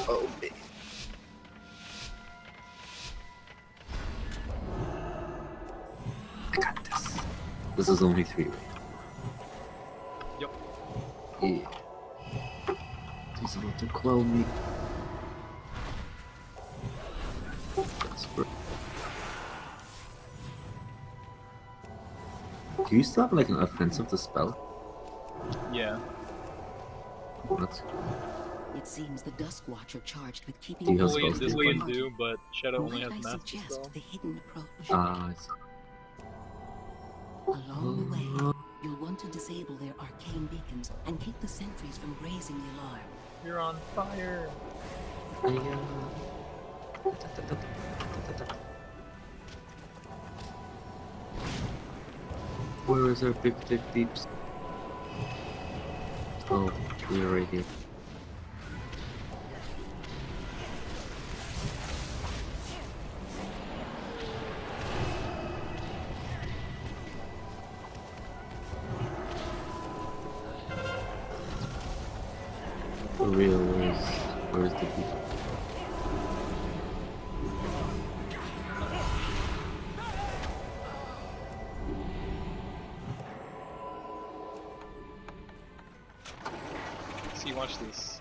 Oh, baby. I got this. This is only 3 way. Yep. Yeah. He's about to quell me. Do you still have like an offensive to spell? Yeah. What? It seems the Dusk Watcher charged with keeping Do you have Fully spells? this Might one do, but Shadow only has I master suggest spell. the hidden approach. I see. Along the way, you'll want to disable their arcane beacons and keep the sentries from raising the alarm. You're on fire. Where is our big deeps? Oh, we're right here. For real, where's the deep? See, watch this.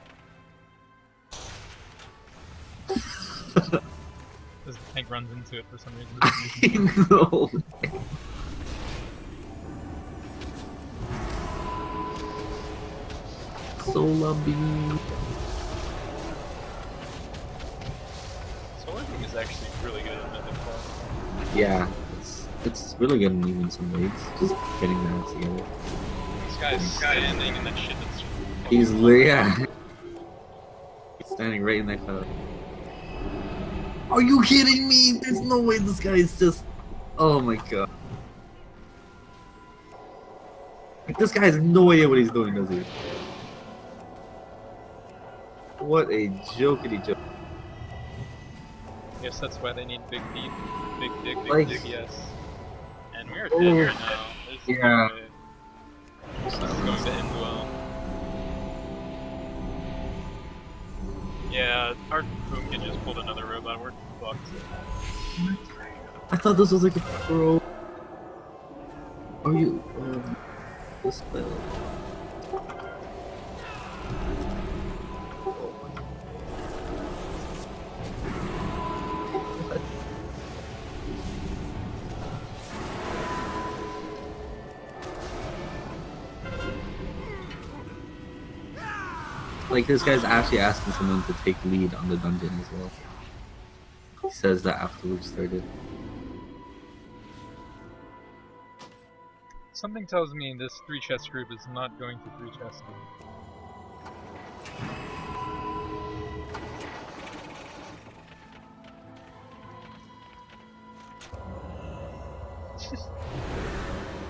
This tank runs into it for some reason. I know. Solar beam. Solar Beam is actually really good at method class. Yeah, it's really good in even some ways. Just getting that together. This guy's standing in that shit that's He's yeah. He's standing right in that cloud. Are you kidding me? There's no way this guy is just. Oh my god. Like, this guy has no idea what he's doing, does he? What a jokety joke. I guess that's why they need big deep, big dig, Like- yes. And we're Oh, dead right now. There's no yeah. way. This is going to end well. Yeah, our Boomkin just pulled another robot. We're fucked. I thought this was like a pro. Are you this spell? Like, this guy's actually asking someone to take lead on the dungeon as well. He says that after we've started. Something tells me this 3-chest group is not going to 3-chest.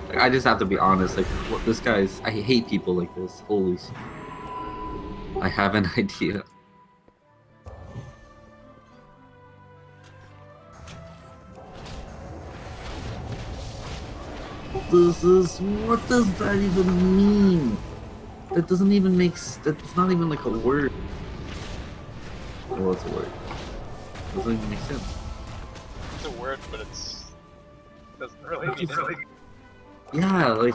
Like, I just have to be honest, like, what this guy's. I hate people like this. Holy shit. I have an idea. This is. What does that even mean? That doesn't even make. That's not even like a word. Well, it's a word. It doesn't even make sense. It's a word, but it's doesn't really mean anything. Yeah, like.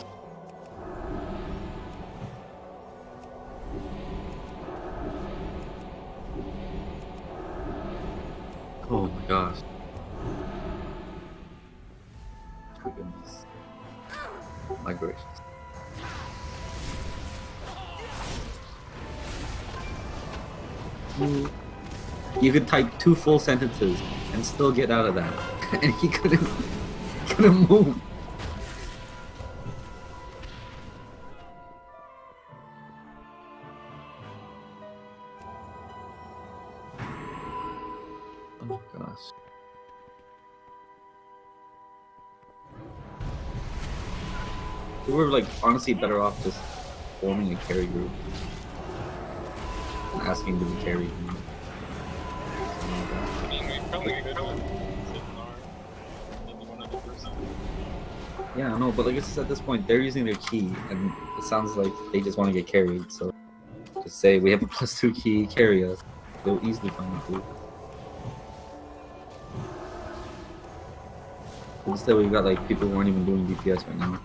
Oh my gosh. Oh goodness. My gracious. You could type 2 full sentences and still get out of that. And he couldn't move. Oh my gosh. We were like honestly better off just forming a carry group and asking to be carried. I mean, we probably could have Zipnar, maybe one other person. Yeah, no, but like it's just at this point they're using their key, and it sounds like they just want to get carried. So just say we have a +2 key, carry us. They'll easily find the food. Instead, we got like people who aren't even doing DPS right now.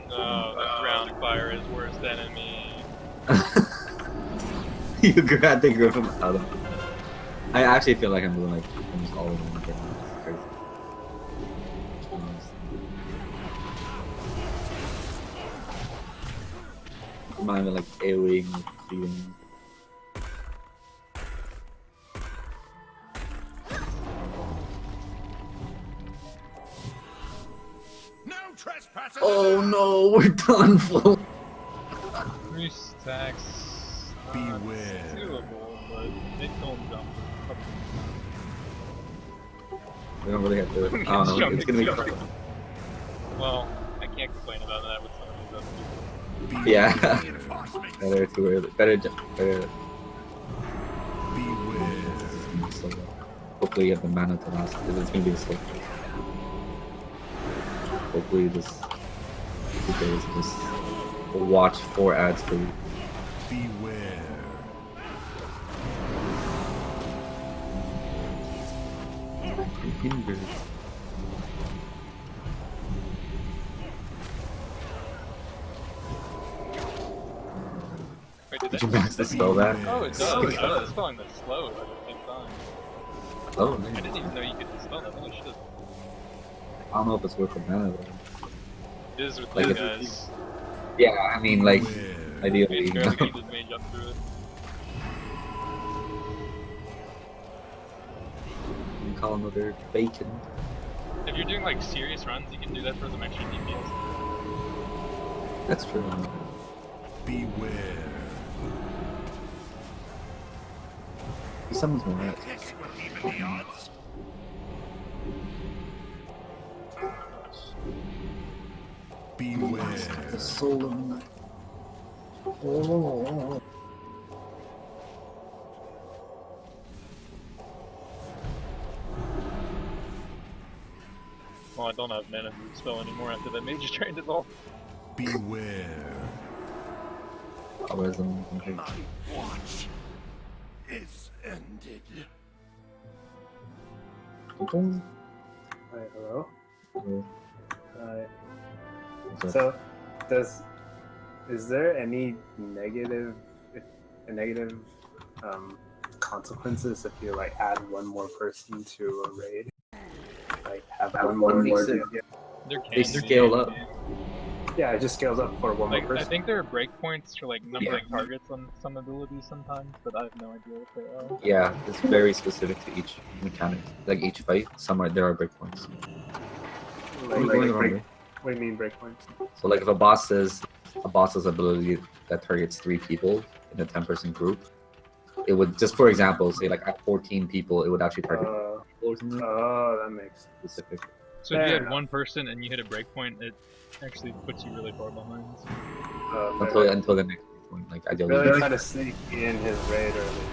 No, the ground fire is worst enemy. You grabbed the griffin out of. I actually feel like I'm doing like almost all of them right now. It's crazy. I'm not even like AoEing, like cleaving. No trespassers. Oh no, we're done for. 3 stacks. Beware. It's doable, but they don't jump. We don't really have to. I don't know. It's gonna be. Well, I can't complain about that with some of these other people. Yeah. Reinforcements. Better too early. Better. Beware. So, hopefully you have the mana to last because it's gonna be a slow. Hopefully this 2 days just watch 4 ads for you. Beware. Hinders. Wait, did Did you that? manage to spell that? Oh, it does. It does. It's spelling the slow at the same time. Oh, I nice. didn't even know you could spell that. Holy shit. I don't know if it's worth the mana though. It is with Like these if- guys. Yeah, I mean like Beware. ideally. It's barely getting his mage up through it. You call another bacon. If you're doing like serious runs, you can do that for some extra DPS. That's true. Beware. He summons more rats. This will even the odds. Beware. The soul of the night. Oh. Well, I don't have mana to spell anymore after that mage trained it all. Beware. Otherwise, I'm gonna My watch is ended. take- Hi, hello. Oh, Hi. what's up? So, is there any negative consequences if you like add one more person to a raid? Like have one more. makes it- There can They be, scale up. Yeah, it just scales up for one Like, more I person. think there are breakpoints for like number Yeah. of targets on some abilities sometimes, but I have no idea what they are. Yeah, it's very specific to each mechanic. Like each fight, there are breakpoints. Like, You're going the wrong way. what do you mean breakpoints? So like if a boss's ability that targets 3 people in a 10-person group, it would just for example say like at 14 people it would actually target people or something That makes sense. specific. So if you Fair had enough. one person and you hit a breakpoint, it actually puts you really far behind. Until the next point, like ideally. Really try to sneak in his raid earlier.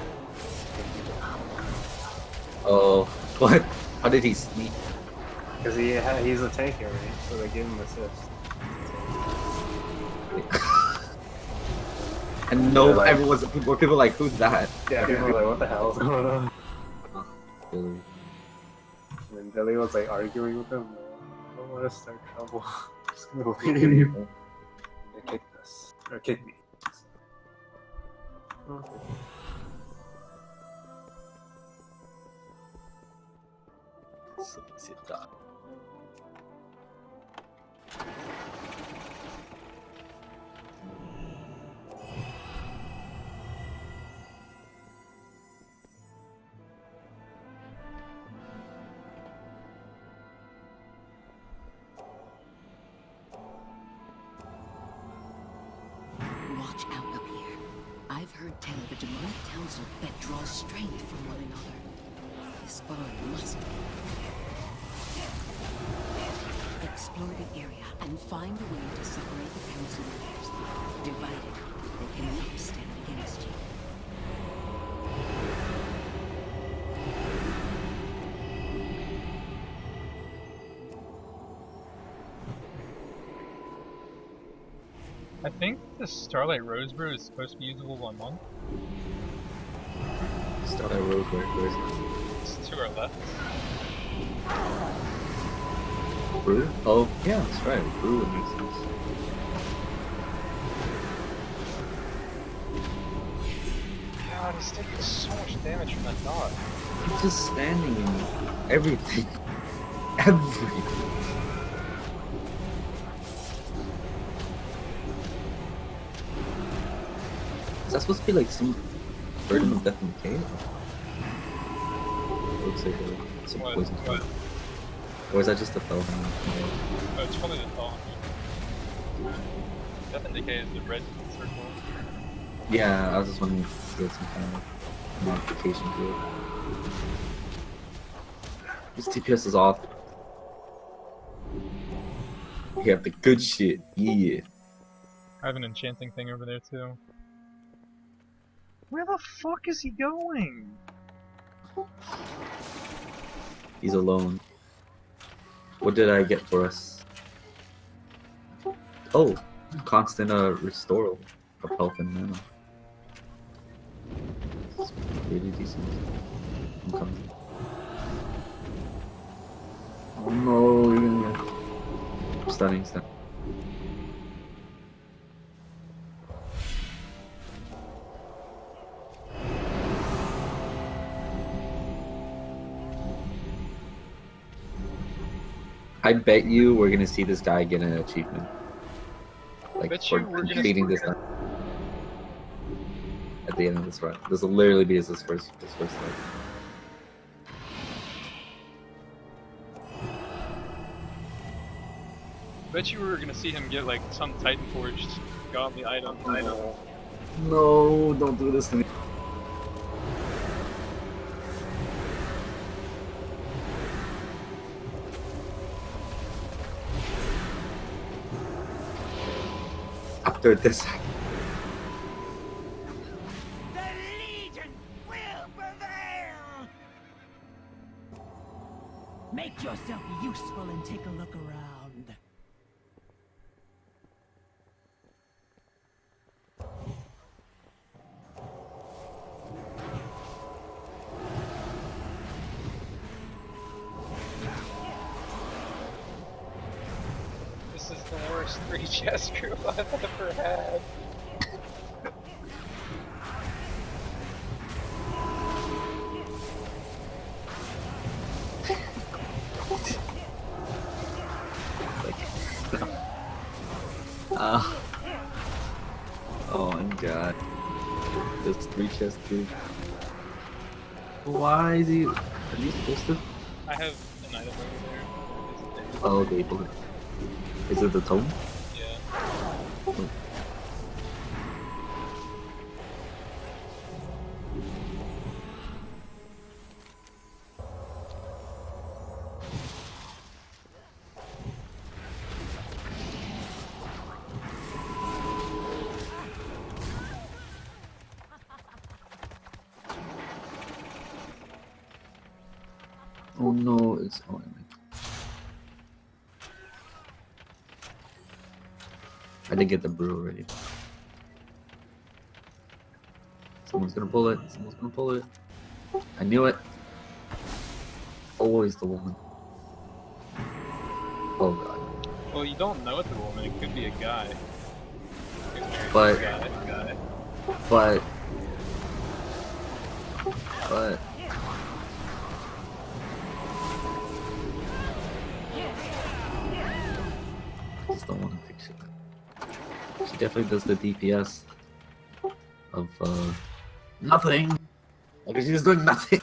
Oh, what? How did he sneak? Because he's a tanker, right? So they give him assist. And no, Yeah, like- everyone's people like, who's that? Yeah, people were like, what the hell is going on? Really? And then Billy was like arguing with him. I don't want to start trouble. Just gonna leave. They kicked us. Or kicked me. Okay. Sit down. Watch out up here. I've heard tell of a demonic council that draws strength from one another. This bond must be. Explore the area and find a way to separate the council members. Divided, they cannot stand against you. I think the Starlight Rose Brew is supposed to be usable 1 month. Starlight Rose, where is it? It's to our left. Brew? Oh, yeah, that's right. Brew makes sense. God, he's taking so much damage from that dog. He's just spamming everything. Everything. Is that supposed to be like some burden of death in the cave? Looks like some What? poison. What? Or is that just a fell hand? Oh, it's probably the thong. Death and Decay is the red circle. Yeah, I was just wondering if there's some kind of modification to it. This TPS is off. We have the good shit, yeah. I have an enchanting thing over there too. Where the fuck is he going? He's alone. What did I get for us? Oh, constant restore of health and mana. It's pretty decent. I'm coming. Oh no, you're gonna get stunning. I bet you we're gonna see this guy get an achievement. Like Bet for you we're gonna completing this at the end of this run. This will literally be his first life. Bet you were gonna see him get like some Titan Forged godly item. No, don't do this to me. After this, The Legion will prevail! Make yourself useful and take a look around. This is the worst 3 chest group I've ever had. Oh my god. This 3 chest dude. Why is he? Are you supposed to? I have an item over there. Oh, okay, bullet. Is it the tome? Yeah. Oh no, it's oh my. I didn't get the brew already. Someone's gonna pull it. Someone's gonna pull it. I knew it. Always the woman. Oh god. Well, you don't know it's a woman. It could be a guy. But- Guy. But I just don't want to fix it. She definitely does the DPS of nothing. Okay, she's doing nothing.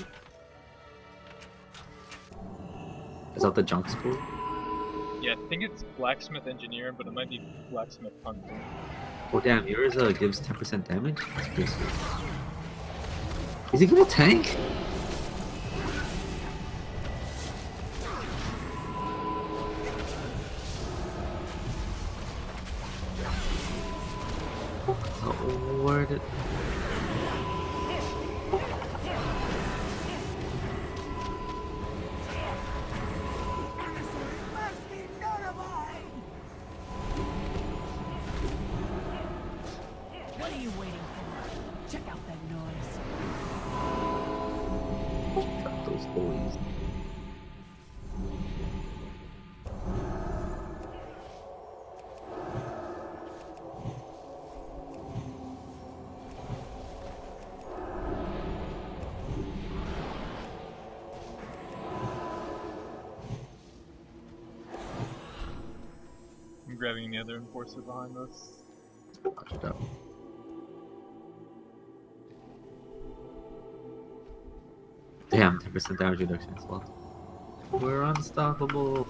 Is that the junk school? Yeah, I think it's blacksmith engineer, but it might be blacksmith hunter. Oh damn, yours gives 10% damage? That's pretty sweet. Is he gonna tank? Oh, where did... Must be notified. noise. Got those boys. I'm grabbing the other enforcer behind us. Watch it out. Damn, 10% damage reduction as well. We're unstoppable.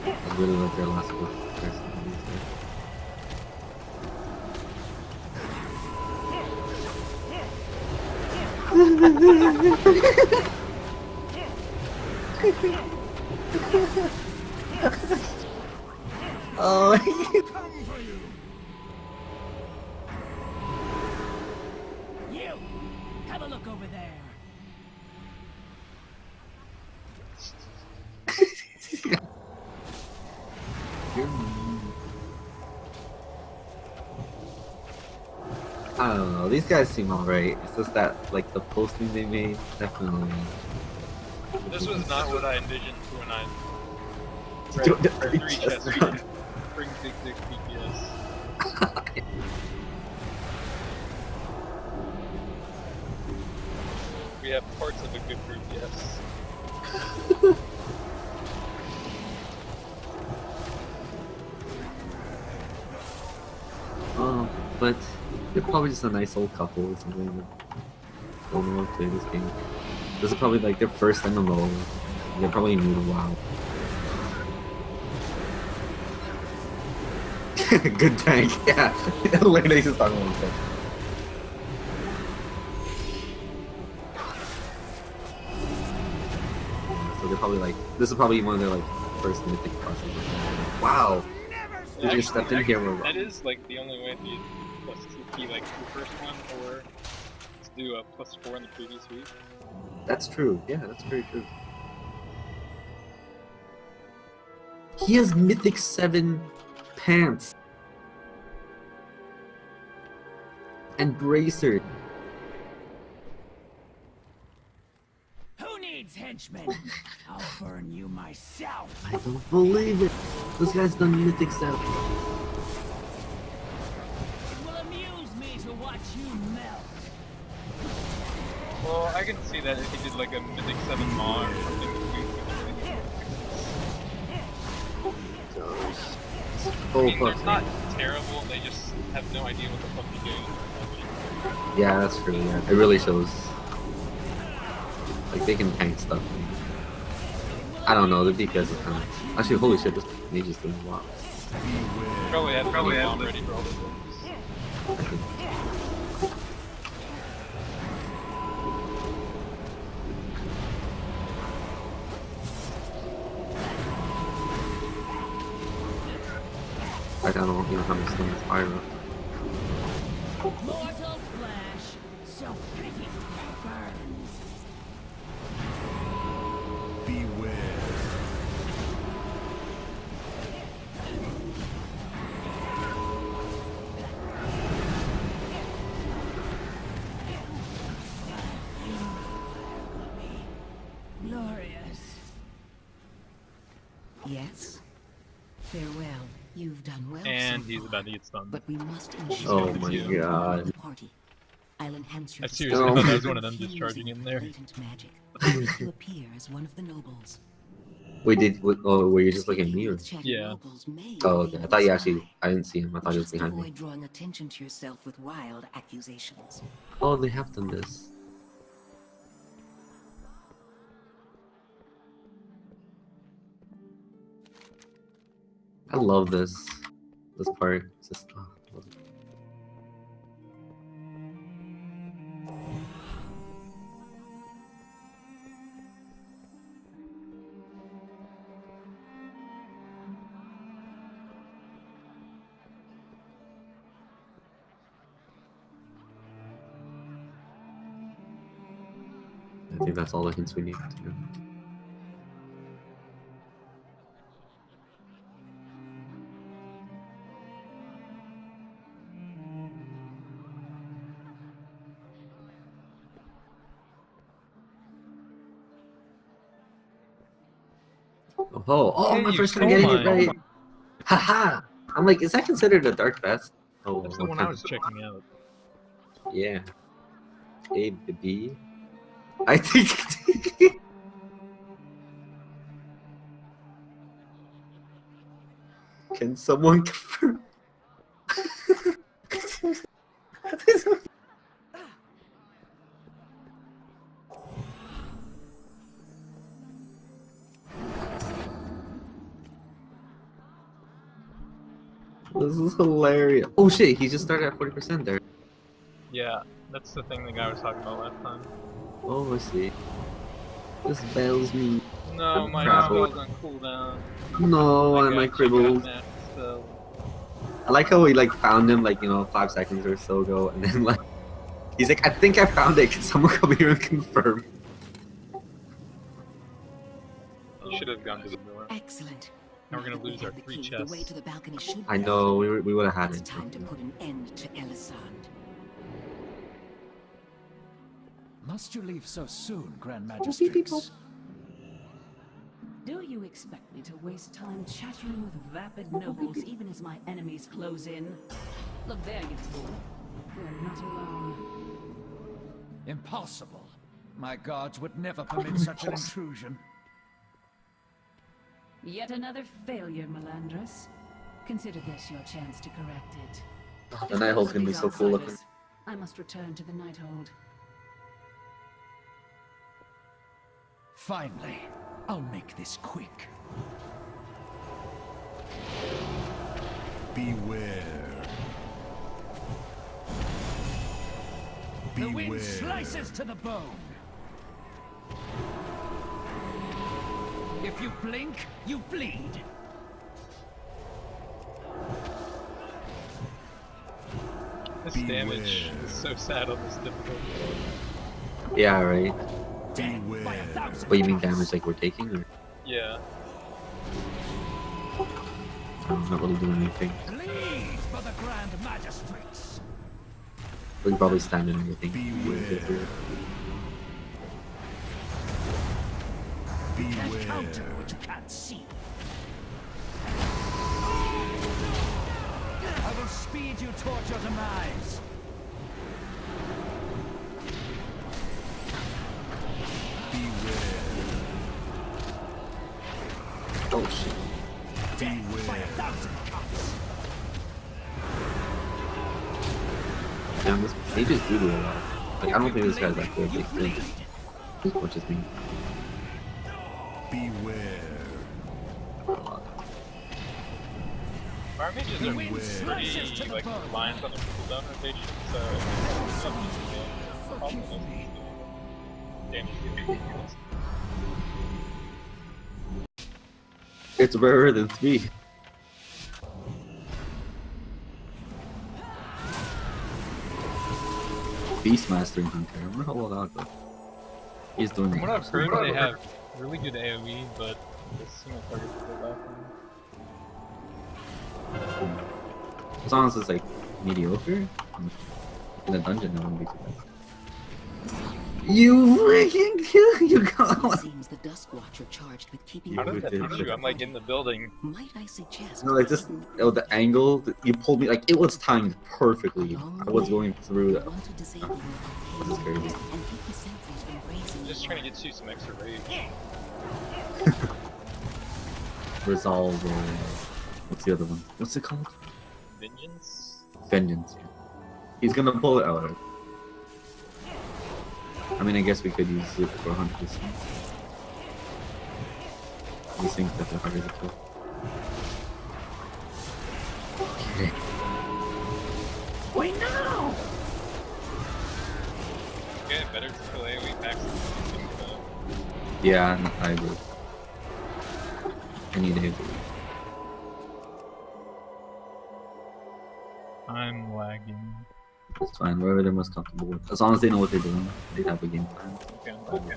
I really like their last one. Oh, Come for you! You! Have a look over there. I don't know. These guys seem alright. It's just that, like, the posting they made definitely. This was not what I envisioned when I Don't- read don't 3 chest chest round. reading. Bring big dick DPS. We have parts of a good group, yes. But they're probably just a nice old couple or something that don't want to play this game. This is probably like their first MMO. They're probably new to WoW. Good tank, yeah. Literally just talking about that. So they're probably like, this is probably one of their like first mythic classes. Wow, Never they just stepped in here. That is like the only way to be plus 2p like the first one, or to do a plus 4 in the previous week. That's true. Yeah, that's very true. He has Mythic 7 pants. And bracer. Who needs henchmen? I'll burn you myself. I don't believe it. This guy's done Mythic 7. It will amuse me to watch you melt. Well, I can see that if he did like a Mythic 7 mod or something. I mean, they're not terrible, they just have no idea what the fuck they're doing. Yeah, that's true. Yeah, it really shows. Like they can tank stuff. I don't know. The DPS is kind of actually holy shit. This mage is doing a lot. Probably had bomb ready for all this. I don't know how much stuff is fire. Mortal flesh, so pretty burns. Beware. Glorious. Yes? Farewell. You've done well And so he's far, about to get stunned. but we must ensure Oh that my you are part of god. the party. I'll enhance your I seriously Oh thought that my was one of them Using discharging in there. latent magic. You will appear as one of the nobles. Wait, were you just looking at me or? Chatty Yeah. nobles may Oh, be okay. in I the thought you sky. actually. I didn't see him. I thought he was Just behind me. avoid drawing attention to yourself with wild accusations. Oh, they have done this. I love this part. It's just, oh, I love it. I think that's all the hints we need to do. Oh, Hey, my you first time getting it coal mine. right. Haha! I'm like, is that considered a dark vest? Oh, That's the what one I kind was checking out. Yeah. A, B. I think. Can someone confirm? This is hilarious. Oh shit, he just started at 40% there. Yeah, that's the thing the guy was talking about last time. Oh, I see. This bells me. No, my Crabble. spell's on cooldown. No, I I my got you, cribbles. got spell. I like how we like found him like, 5 seconds or so ago, and then like he's like, I think I found it. Can someone come here and confirm? You should have gone to the door. Excellent. Now we're gonna Now that we lose our have the 3 key, chests. The way to the balcony should I be know, open. we would have had It's it. time to put an end to Elisand. Must you leave so soon, Grand Magistrix? Do you expect me to waste time chattering with vapid nobles even as my enemies close in? Look there, you fool. We're not alone. Impossible. My guards would never permit such an intrusion. Yet another failure, Melandris. Consider this your chance to correct it. The Nighthold's gonna be so cool looking. I must return to the Nighthold. Finally, I'll make this quick. Beware. The wind Beware. slices to the bone. If you blink, you bleed. This Beware. damage is so sad on this difficulty. Yeah, right. Dead by Beware. 1,000 What, you mean cuts. damage like we're taking, or Yeah. I'm not really doing anything? Bleed for the Grand Magistrix. We can probably stand and everything. Beware. There's counter Beware. which you can't see. I will speed you towards your demise. Beware. Oh shit. Dead by Beware. 1,000 cuts. Damn, they just do a lot. Like, I don't think this guy's that good. You Like, bleed. which is me. Beware. Our mages The are wind slices to pretty, the like, bone. reliant on the cooldown rotation, so... Forgive me. Damage. It's rarer than 3. Beastmaster in here. I wonder how well that goes. He's doing From what I've absolute heard, they garbage. have really good AoE, but the single targets are a bit lacking. As long as it's like mediocre, in the dungeon, that wouldn't be too bad. You freaking kill you It god! seems the Dusk Watcher charged with keeping How the did that did. hit you? I'm like in the building. Might I suggest No, like just the angle that you pulled me, like it was timed perfectly. I was going through the. want to disable This is crazy. and keep the sentries from raising Just trying to get you some extra rage. Resolve or what's the other one? What's it called? Vengeance? Vengeance. Yeah. He's gonna pull it out. I mean, I guess we could use it for 100%. These things that are harder to kill. Okay. Wait now! Okay, better to kill AoE packs than Yeah, I agree. I need to hit it. I'm lagging. It's fine, wherever they're most comfortable with. As long as they know what they're doing, they have a game plan. Okay.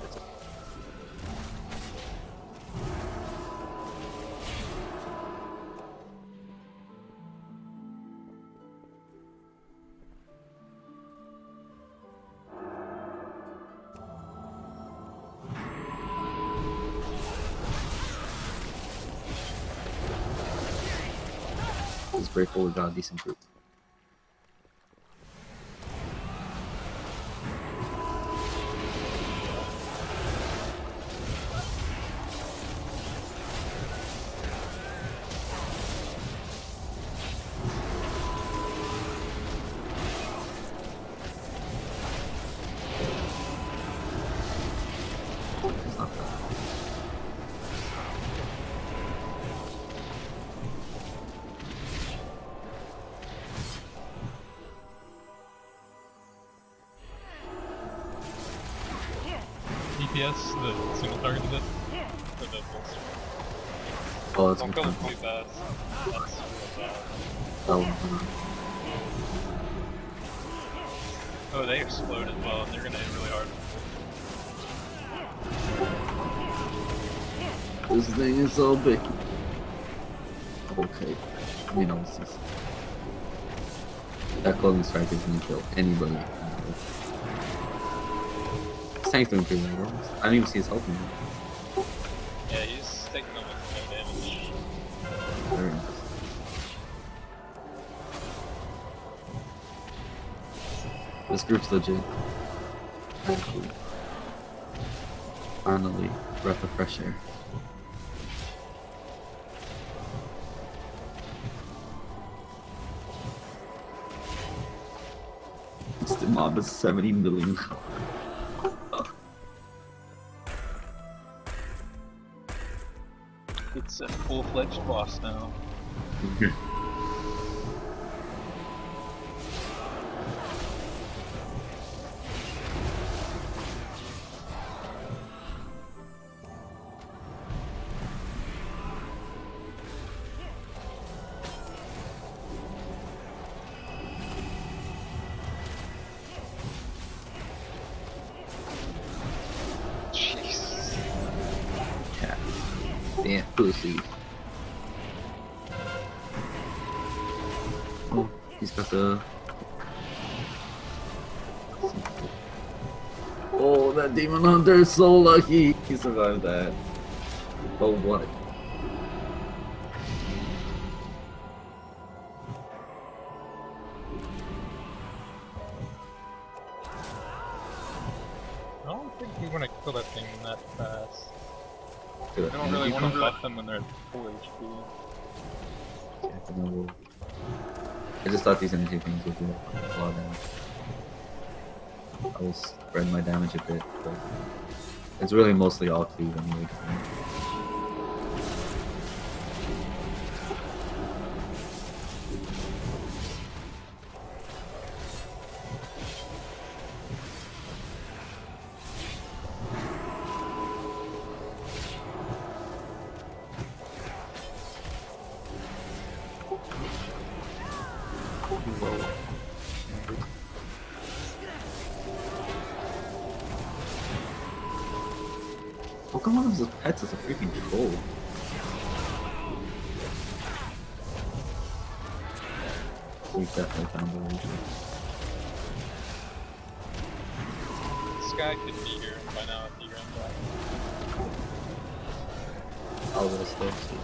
Just grateful we got a decent group. It's not bad. DPS, the single target is it? For the bolster. Oh, that's Don't good. kill them Time. too fast. That's real bad. That one. Oh, they explode as well, and they're gonna hit really hard. This thing is so big. Okay. You know, it's just... That golden strike is gonna kill anybody. Tank's doing pretty well. I don't even see his health anymore. Yeah, he's taking almost no damage. Very nice. This group's legit. Finally, breath of fresh air. The mob is 70 million. It's a full-fledged boss now. Jesus. Cat. Damn pussy. Oh, he's got the... Oh, that demon hunter is so lucky. He survived that. Oh, what? I don't think we want to kill that thing that fast. Good. I don't really want to buff them when they're at full HP. I just thought these energy things would do a lot of damage. I will spread my damage a bit, but it's really mostly all cleave anyway. Pokemon as pets is a freaking troll. We've definitely found the reason. This guy could be here by now if he runs back. I'll go slow too.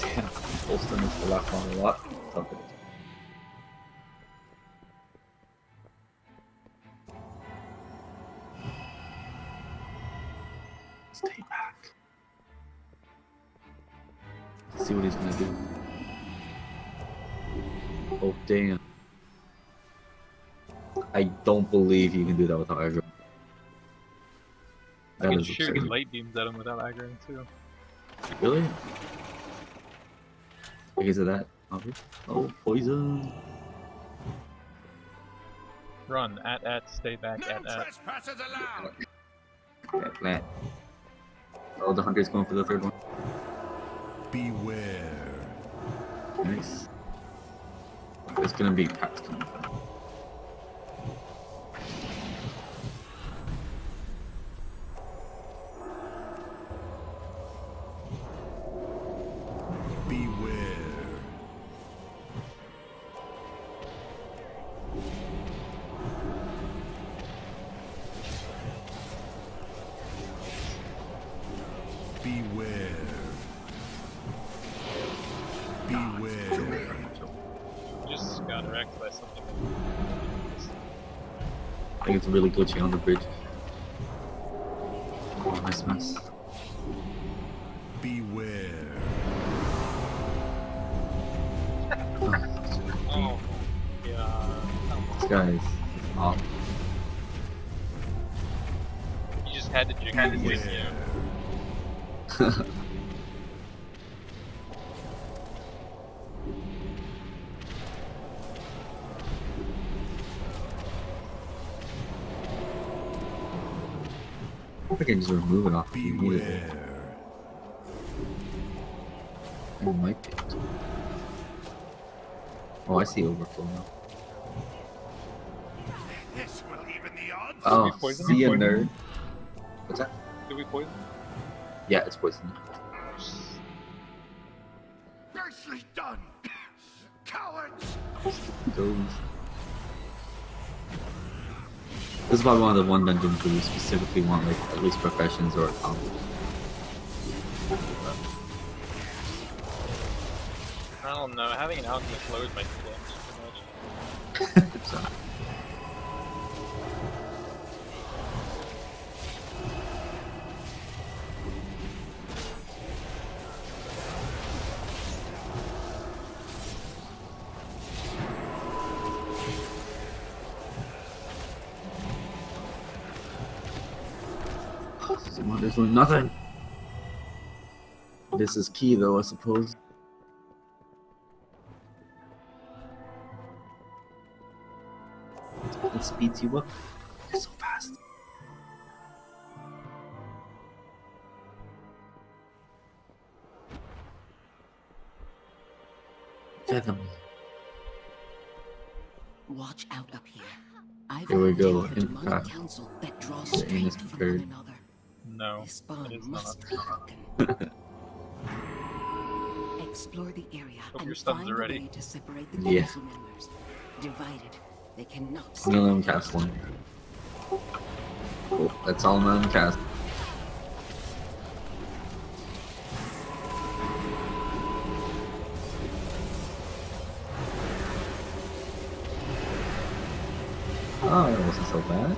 Damn, Holston is the last one a lot. Tough it is. Stay back. Let's see what he's gonna do. Oh damn. I don't believe you can do that without aggro. I That can is shoot absurd. light beams at him without aggroing too. Really? Because of that, obvious. Oh, poison. Run, at, stay back, No at. trespassers allowed! Flat, flat. Oh, the hunter's going for the third one. Beware. Nice. It's gonna be packs coming. Beware. Beware. Beware. Just got wrecked by something. I think it's really glitchy on the bridge. Oh, nice mess. Beware. Oh, yeah. This guy is off. You just had to jig it, you know. I think I can just remove it off immediately. Beware. It might be. Oh, I see overflow now. This will even the odds. Oh, we poison see ya, him? nerd. What's that? Did we poison? Yeah, it's poison. Nicely done, cowards. Goes. This is probably one of the one dungeons where you specifically want like at least professions or a comp. I don't know. Having an alchemist load might be damage too much. So, there's really nothing. This is key though, I suppose. It speeds you up. You're so fast. Venom. Watch out up here. I've Here we heard go, tell of a in demonic fact. council that draws The aim is strength from prepared. one another. No, This bond it is must not. be broken. Explore the area Hope your and stuns find are a ready. way to separate the Yeah. council members. Divided, they cannot I'm stand gonna let him together. cast one. Oh, that's all I'm gonna let him cast. Oh, that wasn't so bad.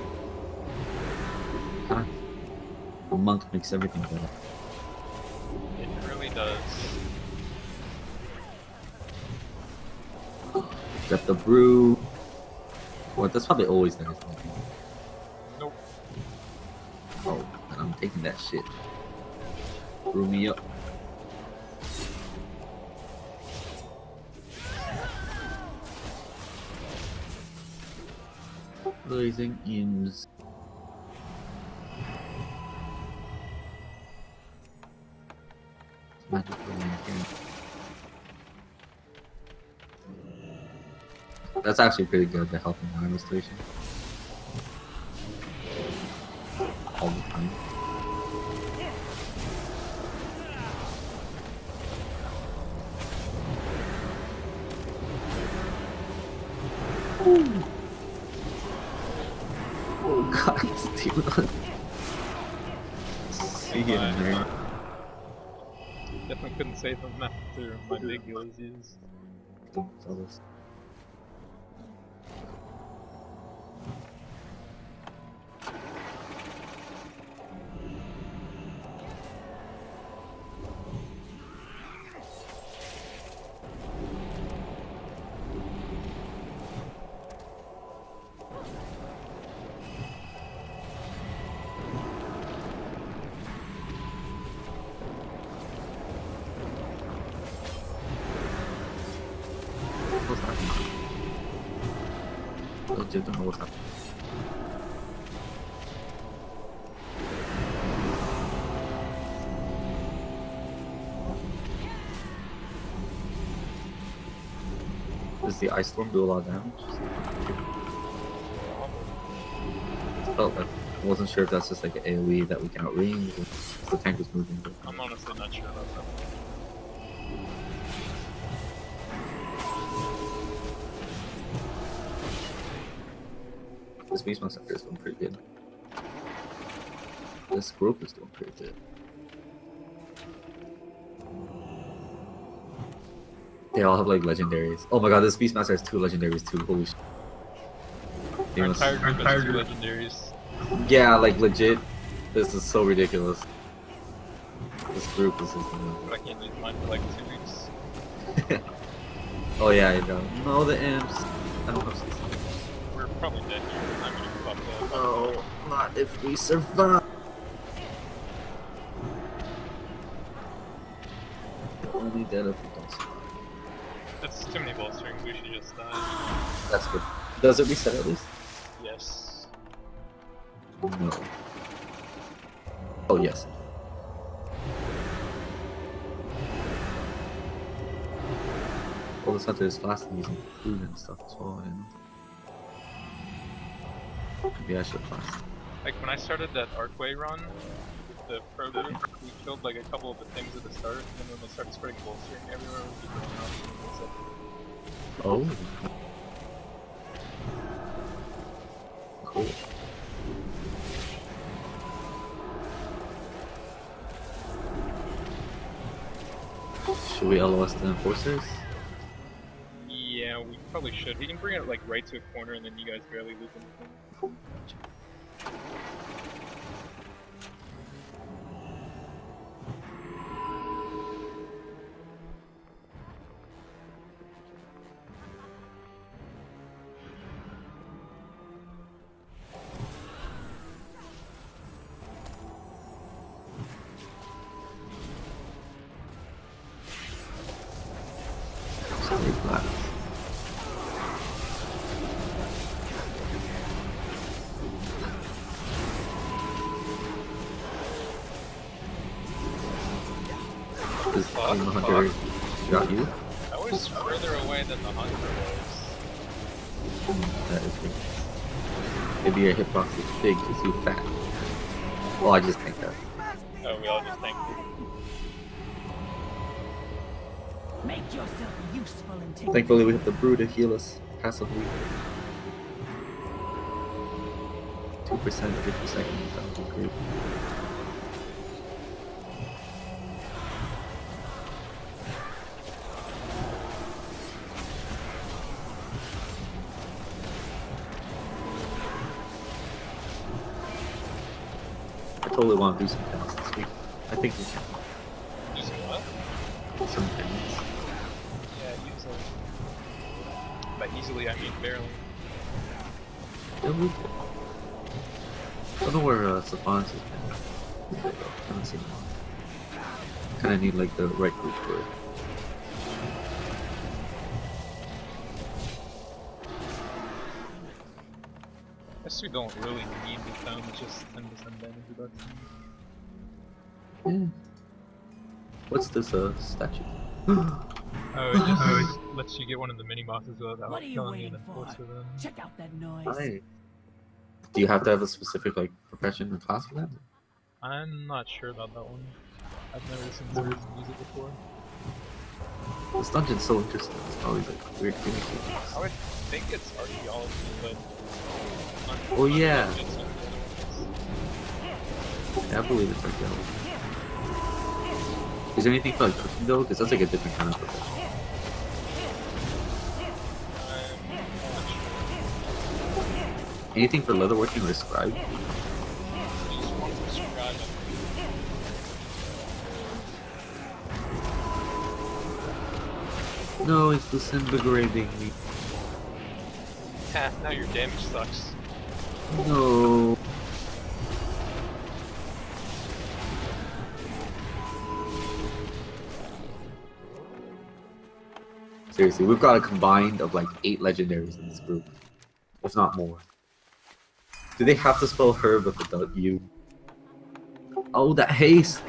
Ah, the monk makes everything better. It really does. Got the brew. What? That's probably always there. Nope. Oh, and I'm taking that shit. Brew me up. Blazing Eames. Magical Lantern. That's actually pretty good, the health and mana station. All the time. Ooh. Oh god, it's Demon. See him there. Definitely couldn't save him after my big was used. What's happening? Legit don't know what's happening. Does the ice storm do a lot of damage? Oh, I wasn't sure if that's just like an AoE that we can outrange or if the tank was moving. But... I'm honestly not sure about that. This Beast Monster is doing pretty good. This group is doing pretty good. They all have like legendaries. Oh my god, this Beastmaster has 2 legendaries too. Holy shit. Our entire group has 2 legendaries. Yeah, like legit. This is so ridiculous. This group is just. But I can't use mine for like 2 weeks. Oh yeah, I know. No, the imps. I don't have 6. We're probably dead here. I'm gonna pop the. Oh, not if we survive. Only dead if we don't survive. That's too many ball strings. We should just die. That's good. Does it reset at least? Yes. No. Oh yes. Well, this hunter is fast and using food and stuff as well. Maybe I should fast. Like when I started that Arcway run with the pro dude, we killed like a couple of the things at the start, and then when they started spreading ball string everywhere, we keep going off. So, Oh. Cool. Should we LOS the enforcers? yeah, we probably should. He can bring it like right to a corner, and then you guys barely lose anything. Sorry, black. This Demon Hunter got you? I was further away than the hunter was. That is big. Maybe your hitbox is big because you're fat. Oh, I just think that. Oh, we all just think. Make yourself useful and take Thankfully, we have the brew to heal us passively. 2% every 2 seconds. That would be great. I totally want to do some things this week. I think we can. Do some what? Some things. Yeah, easily. By easily, I mean barely. Yeah, we did. I don't know where Savants has been. There you go. I haven't seen him. Kinda need like the right group for it. I guess we don't really need the town, it's just 10% damage reduction. Yeah. What's this statue? Oh, it just lets you get one of the mini bosses without What are you killing waiting an for? enforcer then. Check out that noise. Hi. Do you have to have a specific like profession or class for that? I'm not sure about that one. I've never seen someone use it before. This dungeon's so interesting. It's always like weird communications. I would think it's archaeology, but... Oh, yeah. It's some of the other ones. Yeah, I believe it's archaeology. Is there anything for like cooking though? Because that's like a different kind of profession. I'm not sure. Anything for leatherworking or scribe? I just want to describe it. No, it's disintegrating me. Ha, now your damage sucks. No. Seriously, we've got a combined of like 8 legendaries in this group, if not more. Do they have to spell her with the W? Oh, that haste!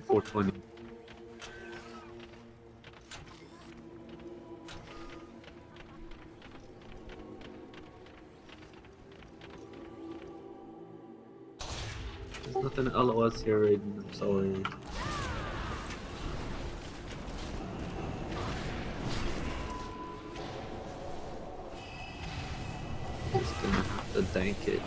420. Nothing LOS here, Aiden. I'm sorry. Just gonna have to dank it.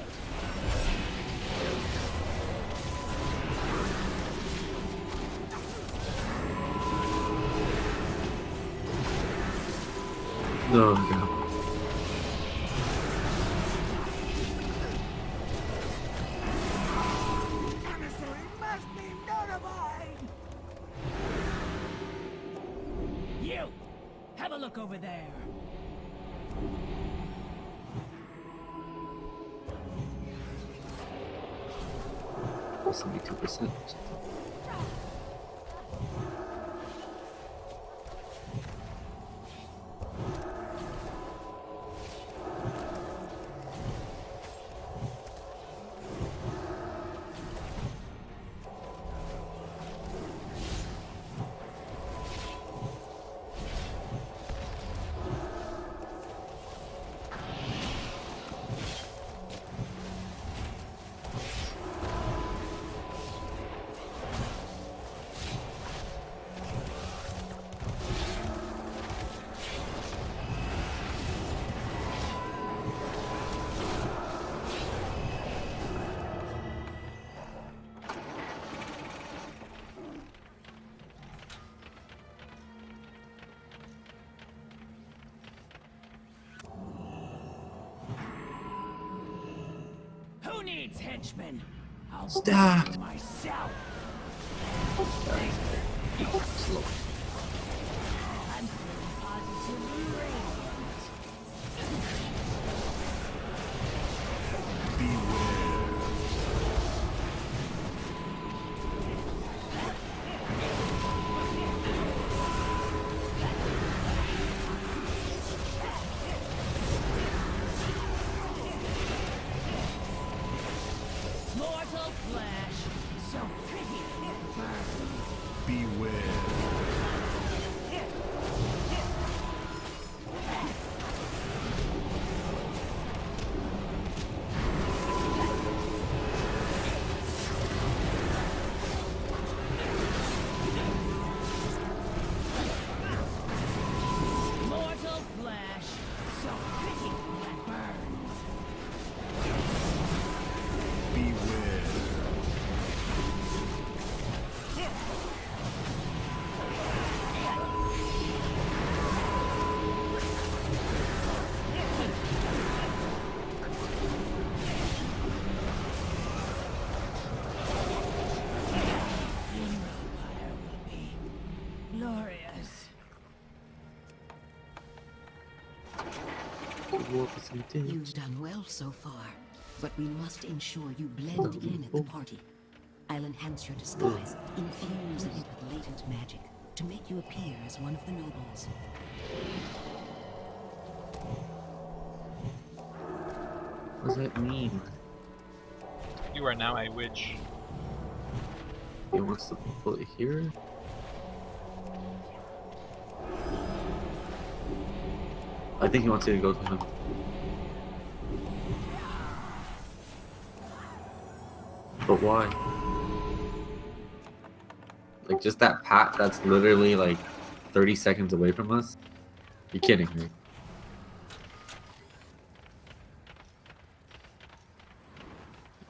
No, God. Emissary must be notified! You! Have a look over there! Oh, 72%. Who needs henchmen? I'll Stop. find myself! Slow. I'm feeling positively radiant. Mortal flesh, so pretty and burn. Beware. Mortal flesh, so pretty and burns. Beware. Funeral pyre will be glorious. You've done well so far, but we must ensure you blend in at the party. I'll enhance your disguise, infuse it with latent magic, to make you appear as one of the nobles. What does that mean? You are now a witch. He wants to put it here? I think he wants you to go to him. But why? Like, just that pat that's literally like 30 seconds away from us? You're kidding me.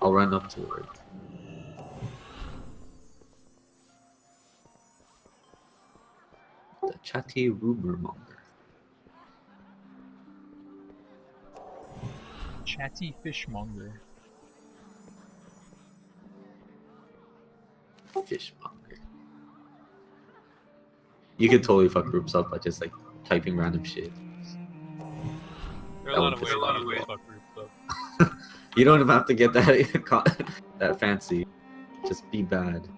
I'll run up to it. The chatty rumor monger. Chatty fishmonger. Fishmonger. You could totally fuck groups up by just like typing random shit. There are That a would lot of piss ways a lot to of use ways. fuck groups up. You don't even have to get that that fancy. Just be bad.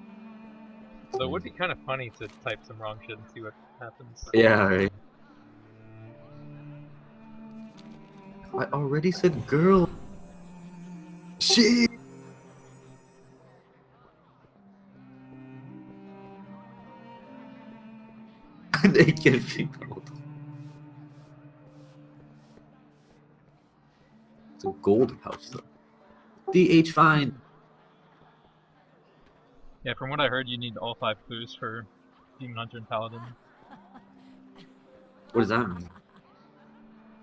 So it would be kind of funny to type some wrong shit and see what happens. Yeah, right. I already said girl. Shit. Naked people. It's a gold pouch though. DH fine. Yeah, from what I heard, you need all 5 clues for Demon Hunter and Paladin. What does that mean?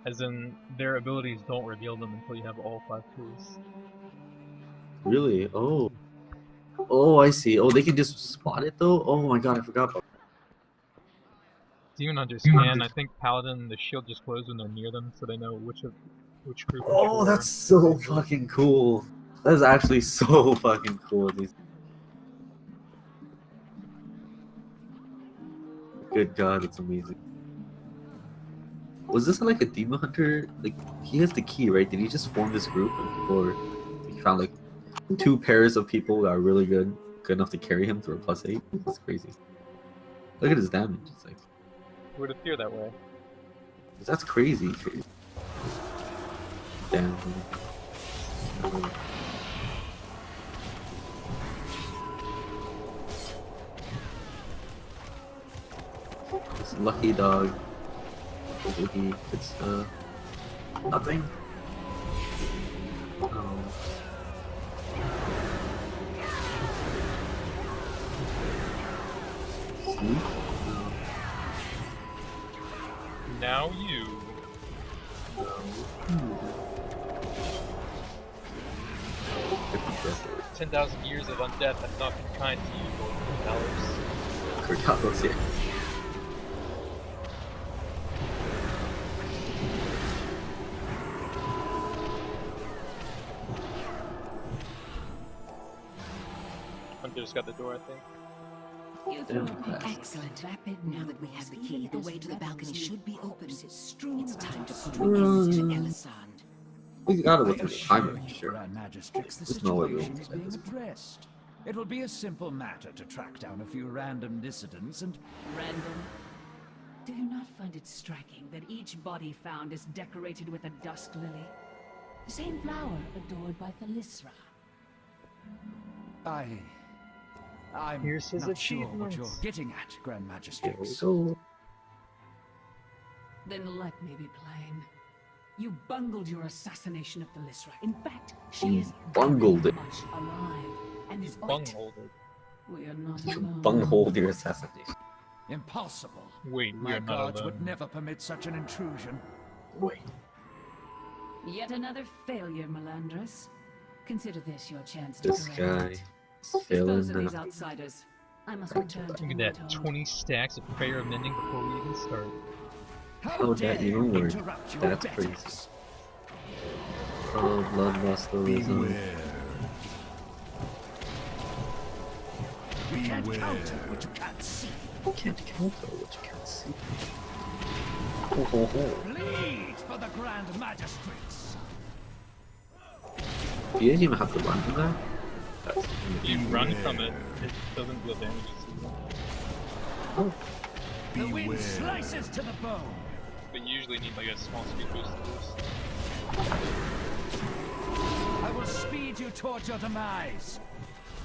As in, their abilities don't reveal them until you have all 5 clues. Really? Oh. Oh, I see. Oh, they can just spot it though? Oh my god, I forgot about Demon Hunters can. I think Paladin, the shield just glows when they're near them, so they know which group. Oh, that's so fucking cool. That is actually so fucking cool, dude. Good god, it's amazing. Was this like a demon hunter? Like, he has the key, right? Did he just form this group or he found like 2 pairs of people that are really good enough to carry him through a +8? That's crazy. Look at his damage. It's like, It would appear that way. that's crazy. Damn. This lucky dog. Hopefully he gets nothing. Oh. Sleep? Now you. 10,000 years of undeath have not been kind to you, Lord Valors. Cortalos, yeah. Hunter's got the door, I think. You threw a excellent. Rapid. Now that we have the key, the way to the balcony should be open. It's time to put an end to Elisand. We gotta I look through the assure timer, you, sure. Grand Magistrix, the There's no way situation we'll is get being this. addressed. It will be a simple matter to track down a few random dissidents and... Random. Do you not find it striking that each body found is decorated with a dusk lily? The same flower adored by Thalysra. I'm Here's his not sure what you're achievements. getting at, Grand There we Magistrix. go. Then let me be plain. You bungled your assassination of Thalysra. In fact, she You is bungled very it. much alive and is Bungled it. We are not You alone. bungled your assassination. Impossible. Wait, we My are not guards alone. would never permit such an intrusion. Wait. Yet another failure, Melandris. Consider this your chance This to guy correct. is Dispose failing of these now. outsiders. I must return to Look the at that, Minotaur. 20 stacks of prayer of mending before we even start. How that even work? interrupt your That's betters? crazy. Oh, bloodlusterism. Beware. You can't Beware. counter what you can't see. You can't counter what you can't see. Ho, ho, ho. Bleed for the Grand Magistrates. You didn't even have to run from that? That's If you run from it, it doesn't deal damage to you. The wind Beware. slices to the bone. But you usually need like a small speed boost to this. I will speed you towards your demise.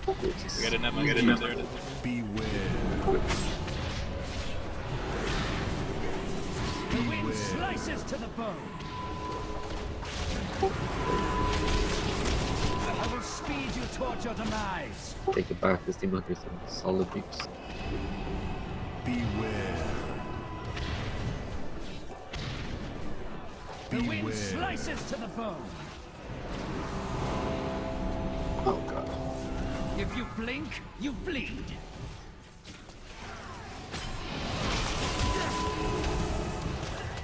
We got an Emma, there it is. Beware. The wind slices to the bone. I will speed you towards your demise. Take it back, this team hunter is a solid beats. Beware. The wind Beware. slices to the bone. Oh god. If you blink, you bleed.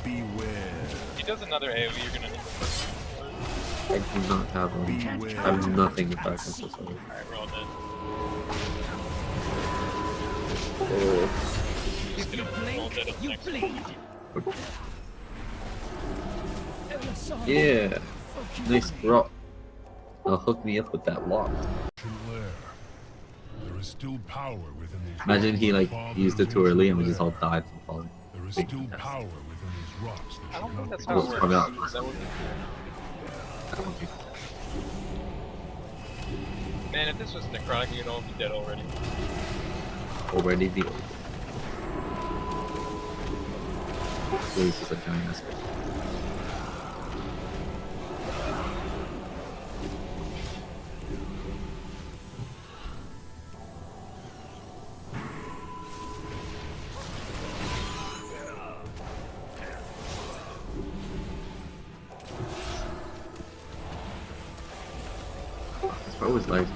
Beware. If he does another AoE, you're gonna need the first one. I do not have Beware. I have nothing to back this sorry. Alright, we're all dead. Oh, Just If you gonna all dead blink, up you next. bleed. yeah. Nice bro. Now hook me up with that lock. Lair. There is still power within these Imagine rocks he that like father used it built too early and we Lair. just all died from falling. There is Big still fantastic. power within these rocks that I don't should think not that's be how it Well, works. probably not. That would be That would be Man, if this was necrotic, you'd all be dead already. already deal. This is a giant aspect. Bro always lies.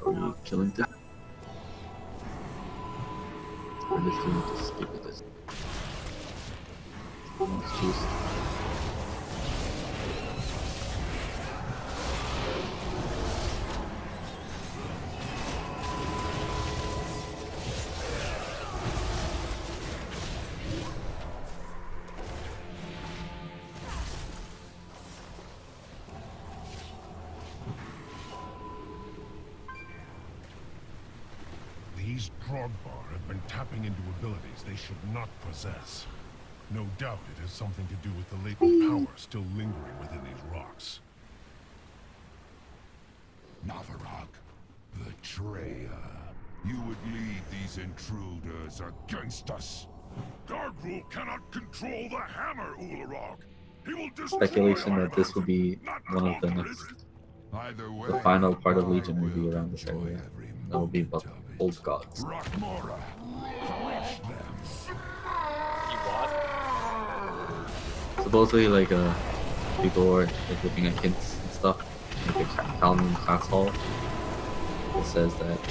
Are you killing this? Or just doing to skip with this? Let's choose. These Drogbar have been tapping into abilities they should not possess. No doubt it has something to do with the latent power still lingering within these rocks. Navarok, betrayer. You would lead these intruders against us. Gargrul cannot control the hammer, Ularog. He will destroy Speculation our that this will be not one of the conquer next, it. Either way, the final part of I Legion will be will around this enjoy area. every That will be moment about of it. old gods. Rockmora, crush them. You what? Supposedly, like, people are like looking at hints and stuff. Like the Calvin class hall. It says that,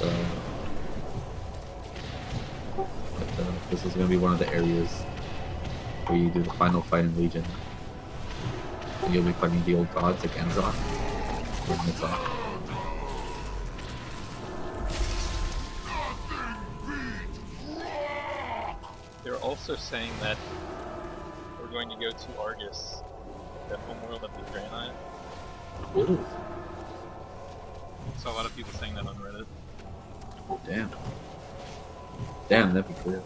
this is gonna be one of the areas where you do the final fight in Legion. And you'll be fighting the old gods like Enzok or Mitzok. They're also saying that we're going to go to Argus, the homeworld of the Draenei. Ooh, Saw a lot of people saying that on Reddit. damn. Damn, that'd be cool.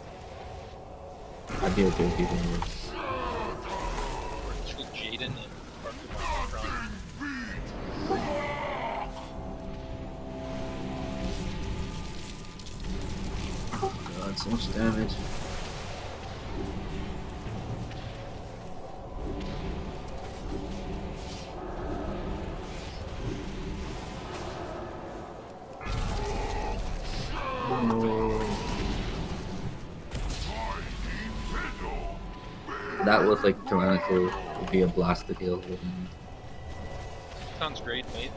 I'd be okay with people in this. Or kill Jaden and Archimon. God, so much damage. That was like tyrannical would be a blast to deal with. Sounds great, mate.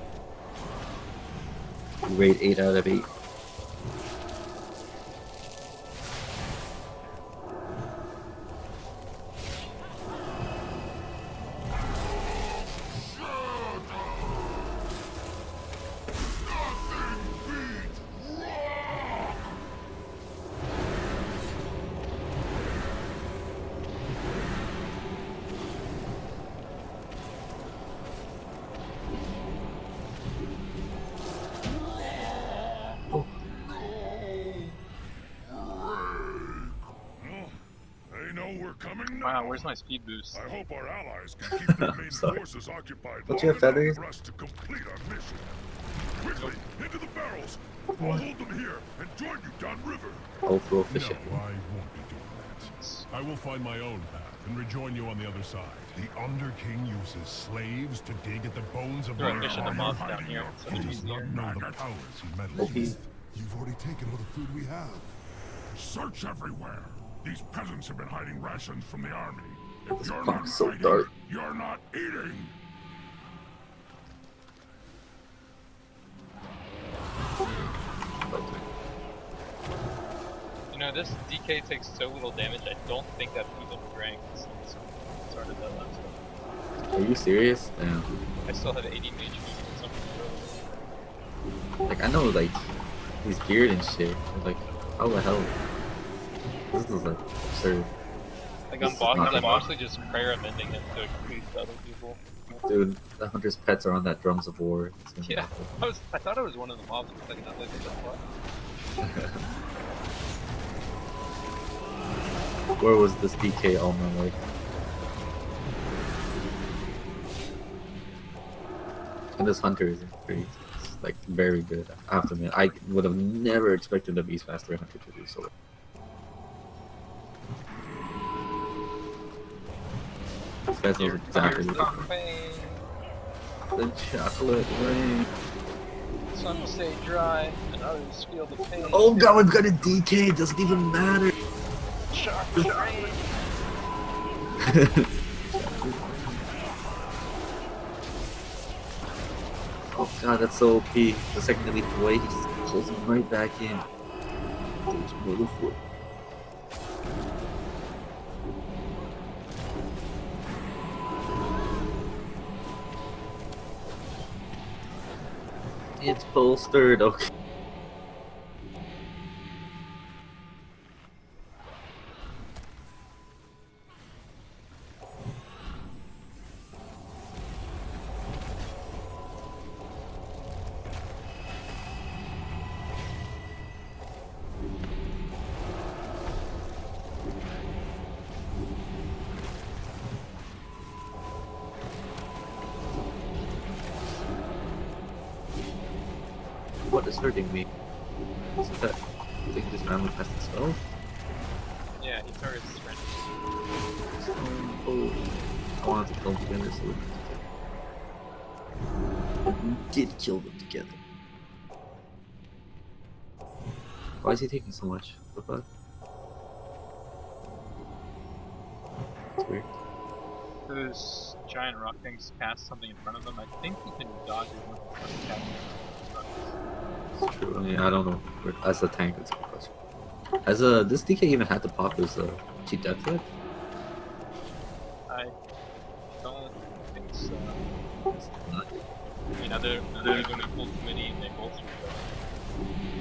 Rate 8 out of 8. They know we're coming now. Wow, where's my speed boost? I hope our allies can keep their main Sorry. forces occupied Don't long you have enough feathers? for us to complete our mission. Quickly, into the barrels. I'll hold them here and join you downriver. I'll throw No, fishing. I won't be doing that. I will find my own path and rejoin you on the other side. The Underking uses slaves to dig at the bones of They're my unleashing the army. mobs down here, so He they're does not easier. know the powers he meddles Okay. with. You've already taken all the food we have. Search everywhere. These peasants have been hiding rations from the army. If This you're pump not is so fighting, dark. you're not eating. You know, this DK takes so little damage, I don't think that even drank since we started that last one. Are you serious? Damn. I still have 80 mage feet or something. Like, I know, like, he's geared and shit. Like, how the hell? This is, like, absurd. I Like on This is bosses, not I'm good. mostly just prayer amending it to increase to other people. Dude, the hunter's pets are on that drums of war. It's gonna be Yeah, awful. I thought it was one of the mobs for a second. I was like, what the fuck? Where was this DK all my life? And this hunter is pretty, it's like very good. I have to admit, I would have never expected the Beastmaster hunter to do so well. This guy knows exactly Here's what the pain. the chocolate rain. Some stay dry, and others feel the pain. Oh god, we've got a DK. It doesn't even matter. Chocolate rain. Oh god, that's so OP. The second they leap away, he just pulls him right back in. Those motherfucker. It's bolstered, okay. What is hurting me? Is it that I think this man has the spell? Yeah, he targets his friend. Oh, I wanted to kill them together, so we did kill them together. Why is he taking so much? What the fuck? It's weird. Those giant rock things cast something in front of them. I think you can dodge it with the casting. It's true. I mean, I don't know. As a tank, it's a good question. Has this DK even had to pop his cheat death yet? I don't think so. It's not. I mean, they're going to pull too many and they bolster each other.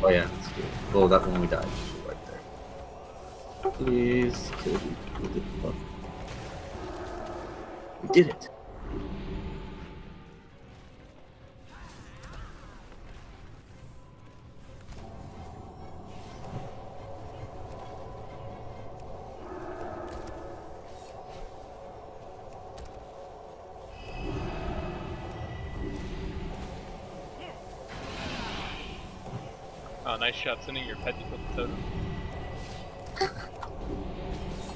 Oh yeah, that's good. Well, that one we died right there. Please kill me. Kill the fuck. We did it. Oh, nice shot sending your pet to kill the totem.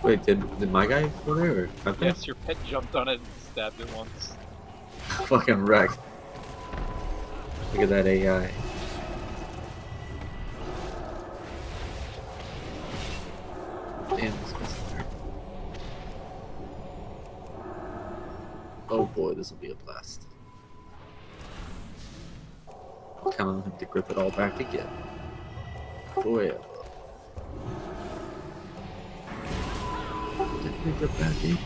Wait, did my guy go there or my pet? Yes, your pet jumped on it and stabbed it once. Fucking wrecked. Look at that AI. Damn, this guy's hurt. Oh boy, this will be a blast. Count on him to grip it all back again. Forever. Definitely grip back in.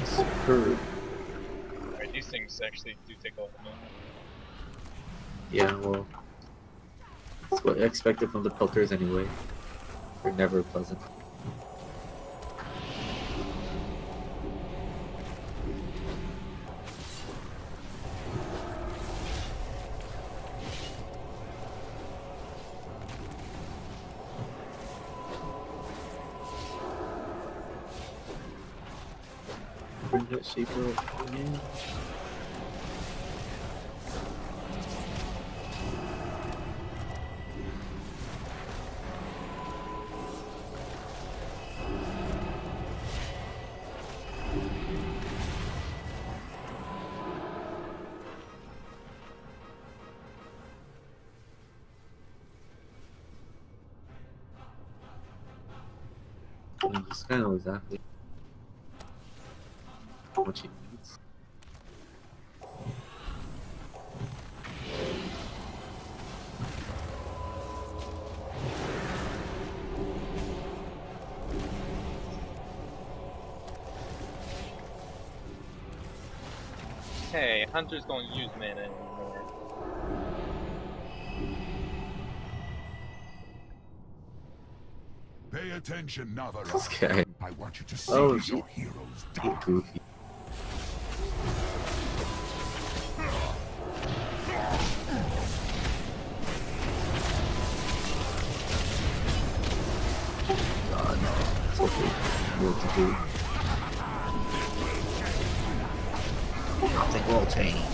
Superb. Alright, these things actually do take a lot of moment. Yeah, well, that's what I expected from the pelters anyway. They're never pleasant. Bring that shape up again. This guy knows exactly how much he needs. hunters don't use mana anymore. Pay attention, Navarro. This guy. I want you to see Oh, your shit. heroes You die. goofy. God, it's okay. What to do? Nothing will change.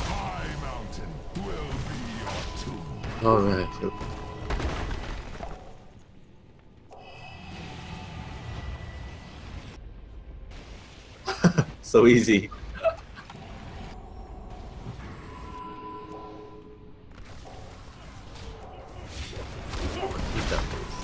High Mountain will be your tomb. Alright. So easy. Keep that place.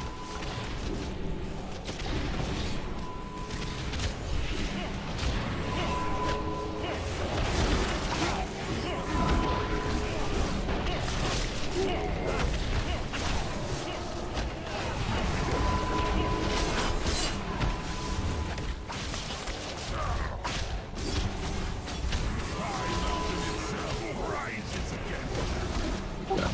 Yeah.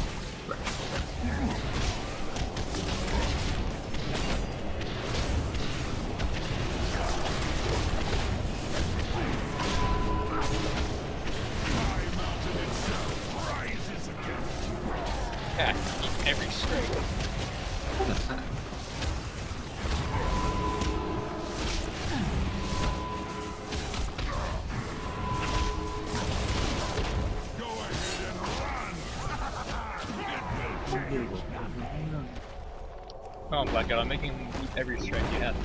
Yeah, keep every straight. Go ahead and run. Come on, Blackout, I'm making him keep every strike you have.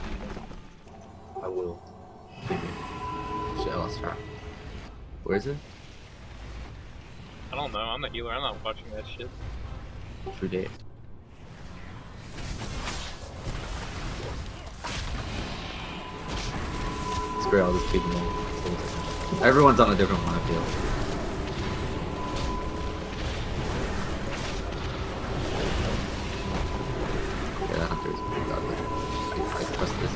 I will. Shit, I lost track. Where is it? I don't know, I'm the healer, I'm not watching that shit. True day. It's great, I'll just keep them all. Everyone's on a different one, I feel. Yeah, that hunter is pretty godly. I trust this.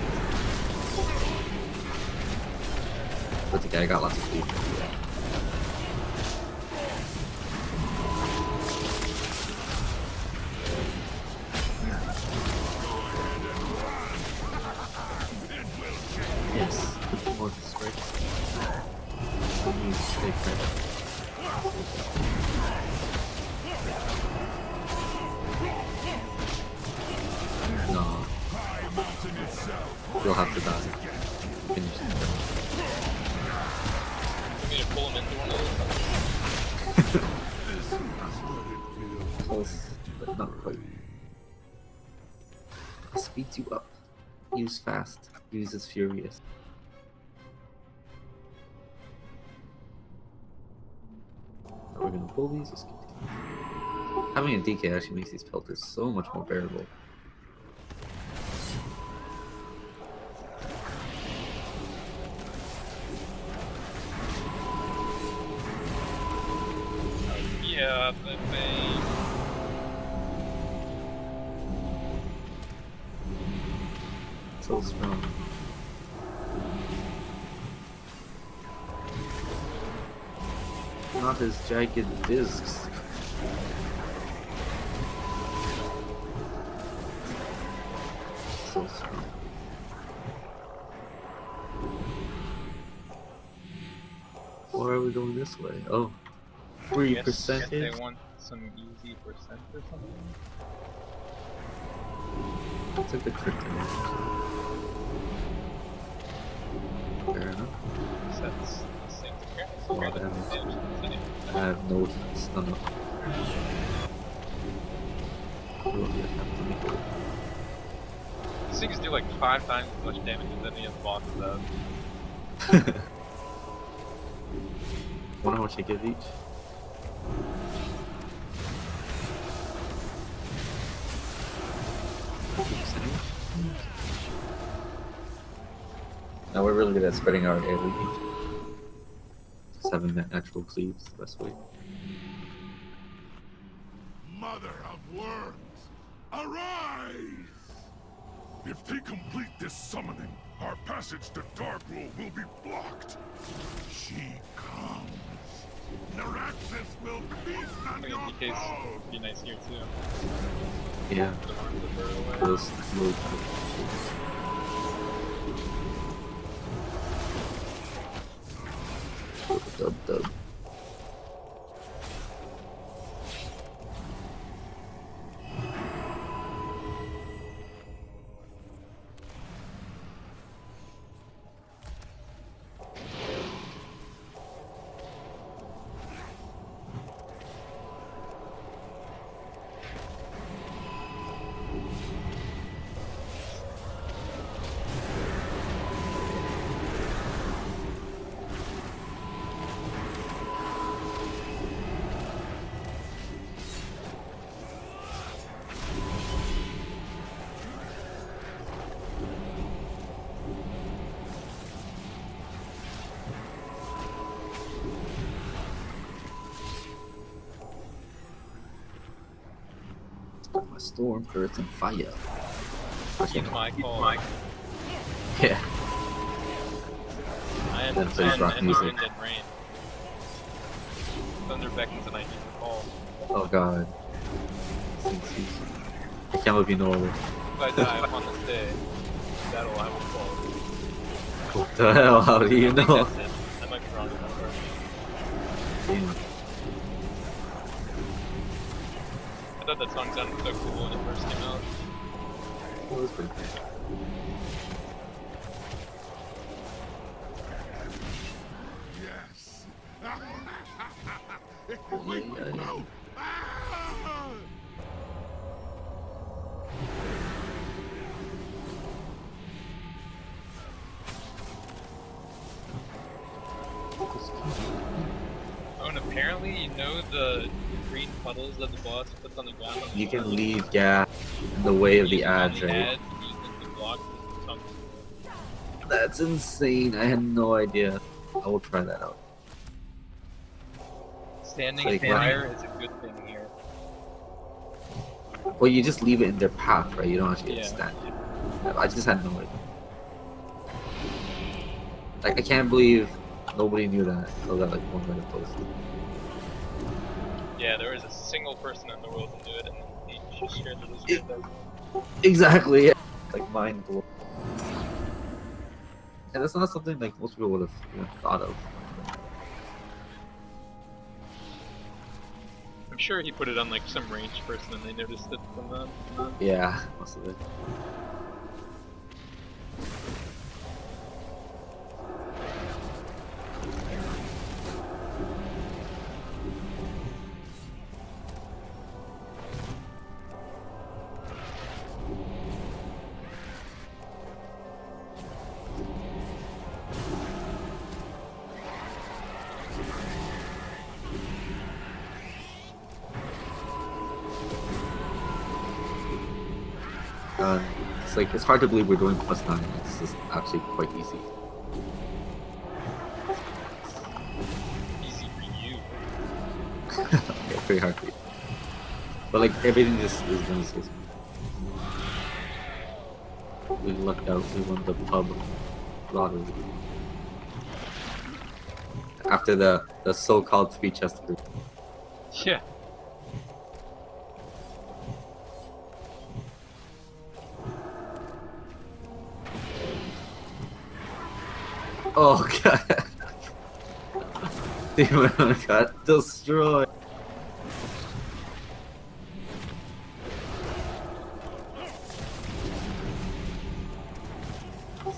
But okay, I got lots of speed. Yeah. Yes, more strikes. I need to take that. No, High Mountain itself. you'll have to die. Finish it. You need to pull him into one of those. Close, but not quite. Speeds you up. Use fast. Uses furious. Are we gonna pull these? Just continue. Having a DK actually makes these pelters so much more bearable. Yeah, the thing. So strong. Not his jagged discs. So strong. Why are we going this way? Oh, free Guess percentage. they want some easy percent or something. That's a good trick to make. Fair enough. So that's the same thing. A lot of damage. I have no stun up. We'll just have to make it. These things do like 5 times as much damage as any of the bosses have. Wonder how much I give each. Now we're really good at spreading our AoE. Just having that natural cleaves the best way. Mother of worms, arise! If they complete this summoning, Our passage to Darkroll will be blocked. She comes. Naraxis will feast I on mean, your DK's foes. would be nice here too. Yeah. The ones that burrow away. Those really cool. Dub. My storm currents and fire. Keep my call. Yeah. I am Then the plays sun rock and the music. wind and rain. Thunder beckons and I heed the call. Oh god. I can't believe you know all this. If I die upon this day, battle I will fall. What the hell? How do you I think know? that's it. I might be wrong in that part. Damn. I thought that song sounded so cool when it first came out. That was pretty cool. Yes. Yeah. Ah! Oh, and apparently you know the green puddles that the boss puts on the ground. You can leave gas in the way of the ads, right? Ads, use them to block the tongue. That's insane. I had no idea. I will try that out. Standing Like, in fire is a good thing here. Well, you just leave it in their path, right? You don't actually Yeah. stand. I just had no idea. Like, I can't believe nobody knew that until that like one Reddit post. Yeah, there was a single person in the world who knew it, and he just shared the news with us. Exactly. Yeah. Like mind blowing. And that's not something like most people would have thought of. I'm sure he put it on like some ranged person and they noticed it from them. Yeah, most of it. It's like it's hard to believe we're doing +9. It's just actually quite easy. Easy for you. Okay, pretty hard for you. But like everything is going so smooth. We lucked out. We won the pub lottery. After the so-called 3 chest group. Yeah. Oh god. Demon got destroyed.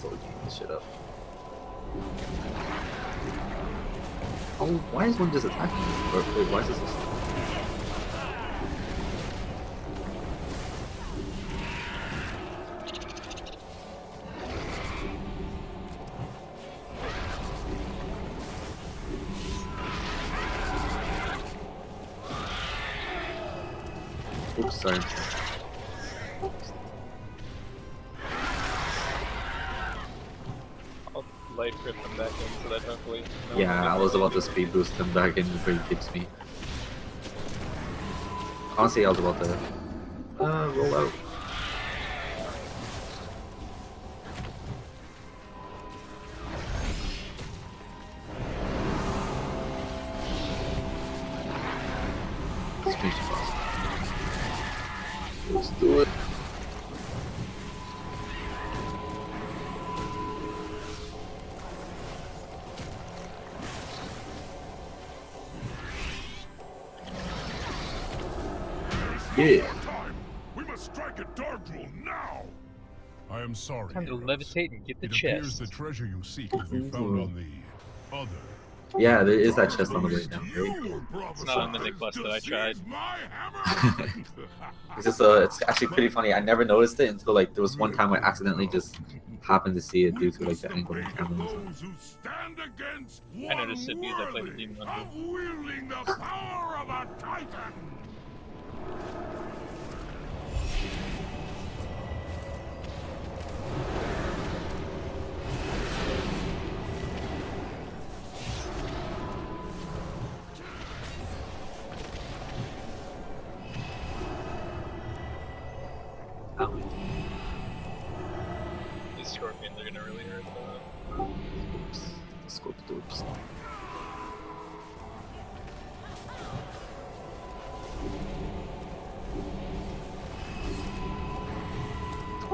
So getting this shit up. Oh, why is one just attacking me? Or wait, why is this just... Oops, sorry. I'll light grip him back in so that hopefully. no Yeah, one I was about to speed boost him back in before he kicks me. Honestly, I was about to roll out. finish the boss. Let's do it. Yeah. Time! We must strike at Darkroll now! I am sorry. Time to heroes. levitate and get the It appears chest. the treasure you seek will be found on the other. Yeah, there is that chest on the way down, right? It's not on the Nick Bus that I tried. It's just it's actually pretty funny. I never noticed it until like there was one time I accidentally just happened to see it due to like the angle of the camera. I noticed it because I played the Demon Hunter. Wielding the power of a titan! These scorpions are gonna really hurt though. Scope dopes.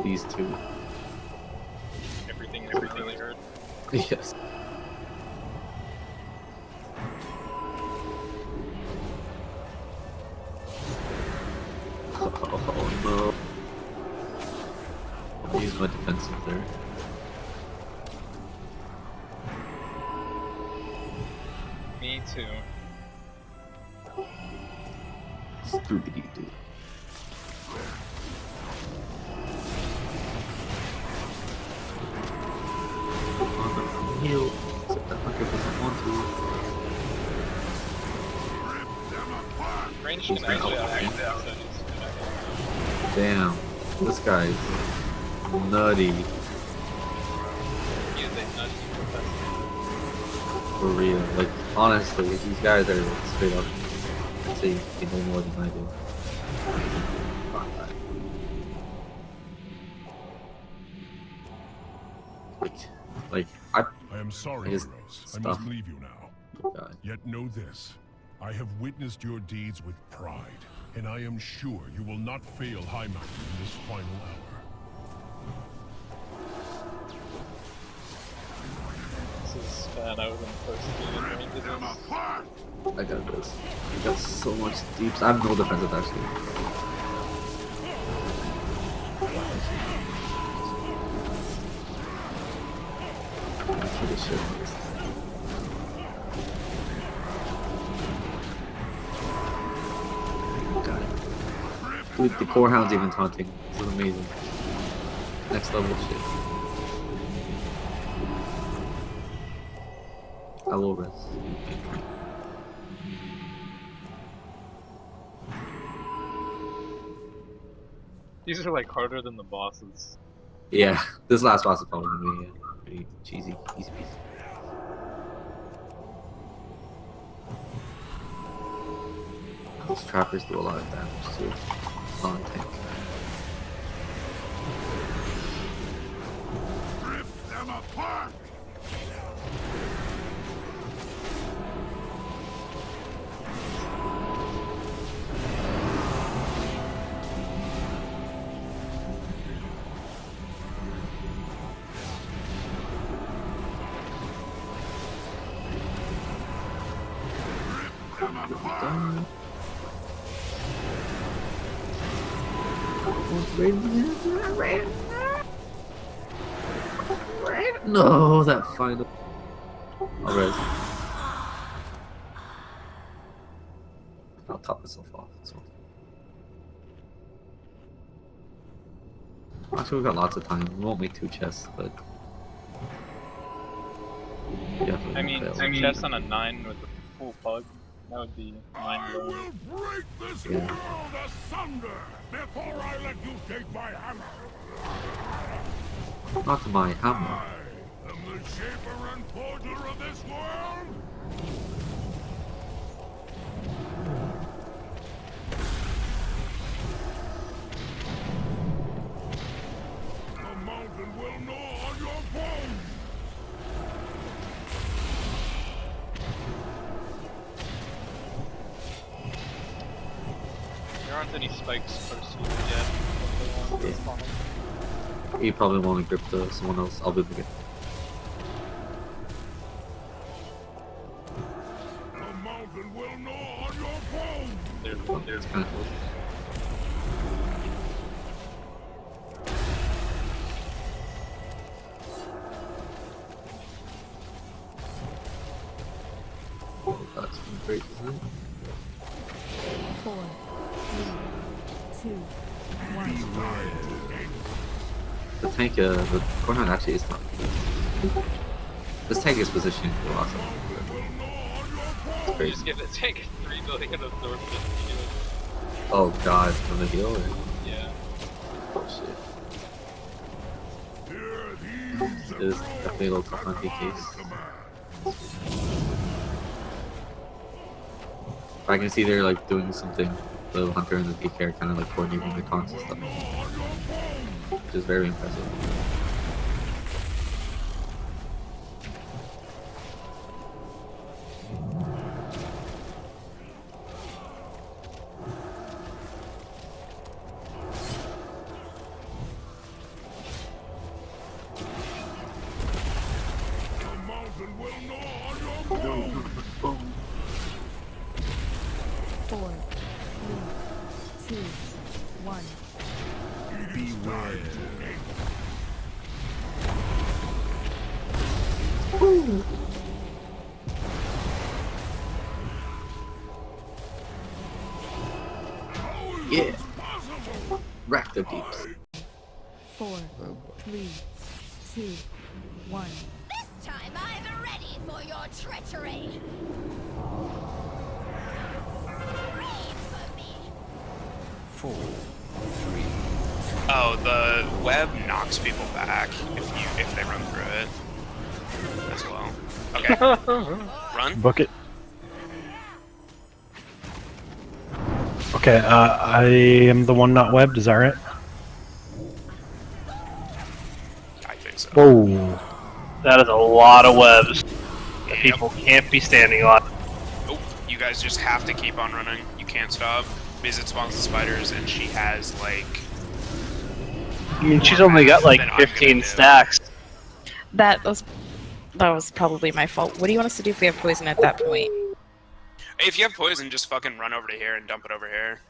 These two. Everything really hurt. Yes. Oh no. I'll use my defensive there. Me too. Scooby Doo. Heal. Except that 100% want to. Range can actually out-act that, so just Damn. This guy's nutty. use a nudge For real. Like, honestly, these guys are like, straight up. I'd say they know more than I do. Like, I am sorry, His heroes. I stuff. must leave you now. God. Yet know this. I have witnessed your deeds with pride, and I am sure you will not fail High Mountain in this final hour. This is bad. I wasn't supposed to be in range of this. I got this. I got so much deeps. I have no defensive actually. For this shit. Got it. Dude, the core hound's even taunting. This is amazing. Next level shit. I will rest. These are like harder than the bosses. Yeah, this last boss is probably gonna be pretty cheesy, easy peasy. Those trappers do a lot of damage too. On tank. Rip them apart! No, that final. Alright. I'll top myself off. So. Actually, we've got lots of time. We won't make 2 chests, but. Definitely I mean, fail. 2 chests on a 9 with a full pug. That would be I mind-blowing. will break this Yeah. world asunder before I let you take my hammer. Not my hammer. I am the shaper and forger of this world. The mountain will gnaw on your bones. aren't any spikes close to you yet. If they want to spawn. You probably want to grip someone else. I'll be able to get. The mountain will gnaw on your bones! There's Kind of close. Oh, that's been great, isn't it? 4, 3, 2, 1. The tank, the corner actually is not. This tank is positioned for awesome. It's You crazy. just get to take 3 million absorption shield. Oh god, from the heal? Or... Yeah. Oh shit. Hear these It is definitely a little tough on PKs. I can see they're like doing something. The hunter and the PK are kind of like coordinating the taunts and stuff. Which is very impressive. The mountain will gnaw on your bones! 4, 3, 2, 1. Beware. Yeah! Rack the deeps. 4, 3, 2, 1. This time I'm ready for your treachery. Brave for me. 4, 3. Oh, the web knocks people back if they run through it as well. Okay. Run. Book it. Okay, I am the one not webbed, is that right? I think so. Whoa. That is a lot of webs that people can't be standing on. Nope. You guys just have to keep on running. You can't stop because it spawns the spiders, and she has like. I mean, she's only got like Then I'm 15 gonna do. stacks. That was probably my fault. What do you want us to do if we have poison at that point? If you have poison, just fucking run over to here and dump it over here.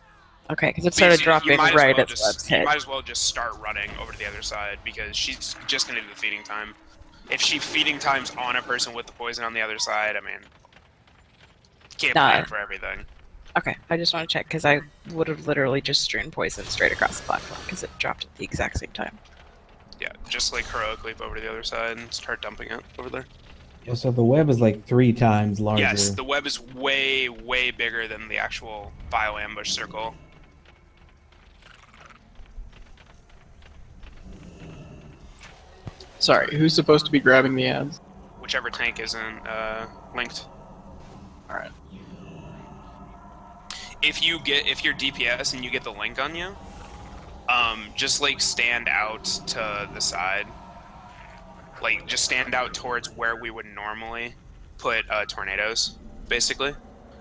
Okay, because it started dropping might as right well at just- Web's You head. might as well just start running over to the other side because she's just gonna do the feeding time. If she feeding times on a person with the poison on the other side, I mean, can't plan for everything. Okay, I just want to check because I would have literally just strewn poison straight across the platform because it dropped at the exact same time. Yeah, just like heroic leap over to the other side and start dumping it over there. Yeah, so the web is like 3 times larger. Yes, the web is way, way bigger than the actual bio ambush circle. Sorry, who's supposed to be grabbing the ads? Whichever tank isn't linked. Alright. If you're DPS and you get the link on you, just like stand out to the side. Like just stand out towards where we would normally put tornadoes, basically.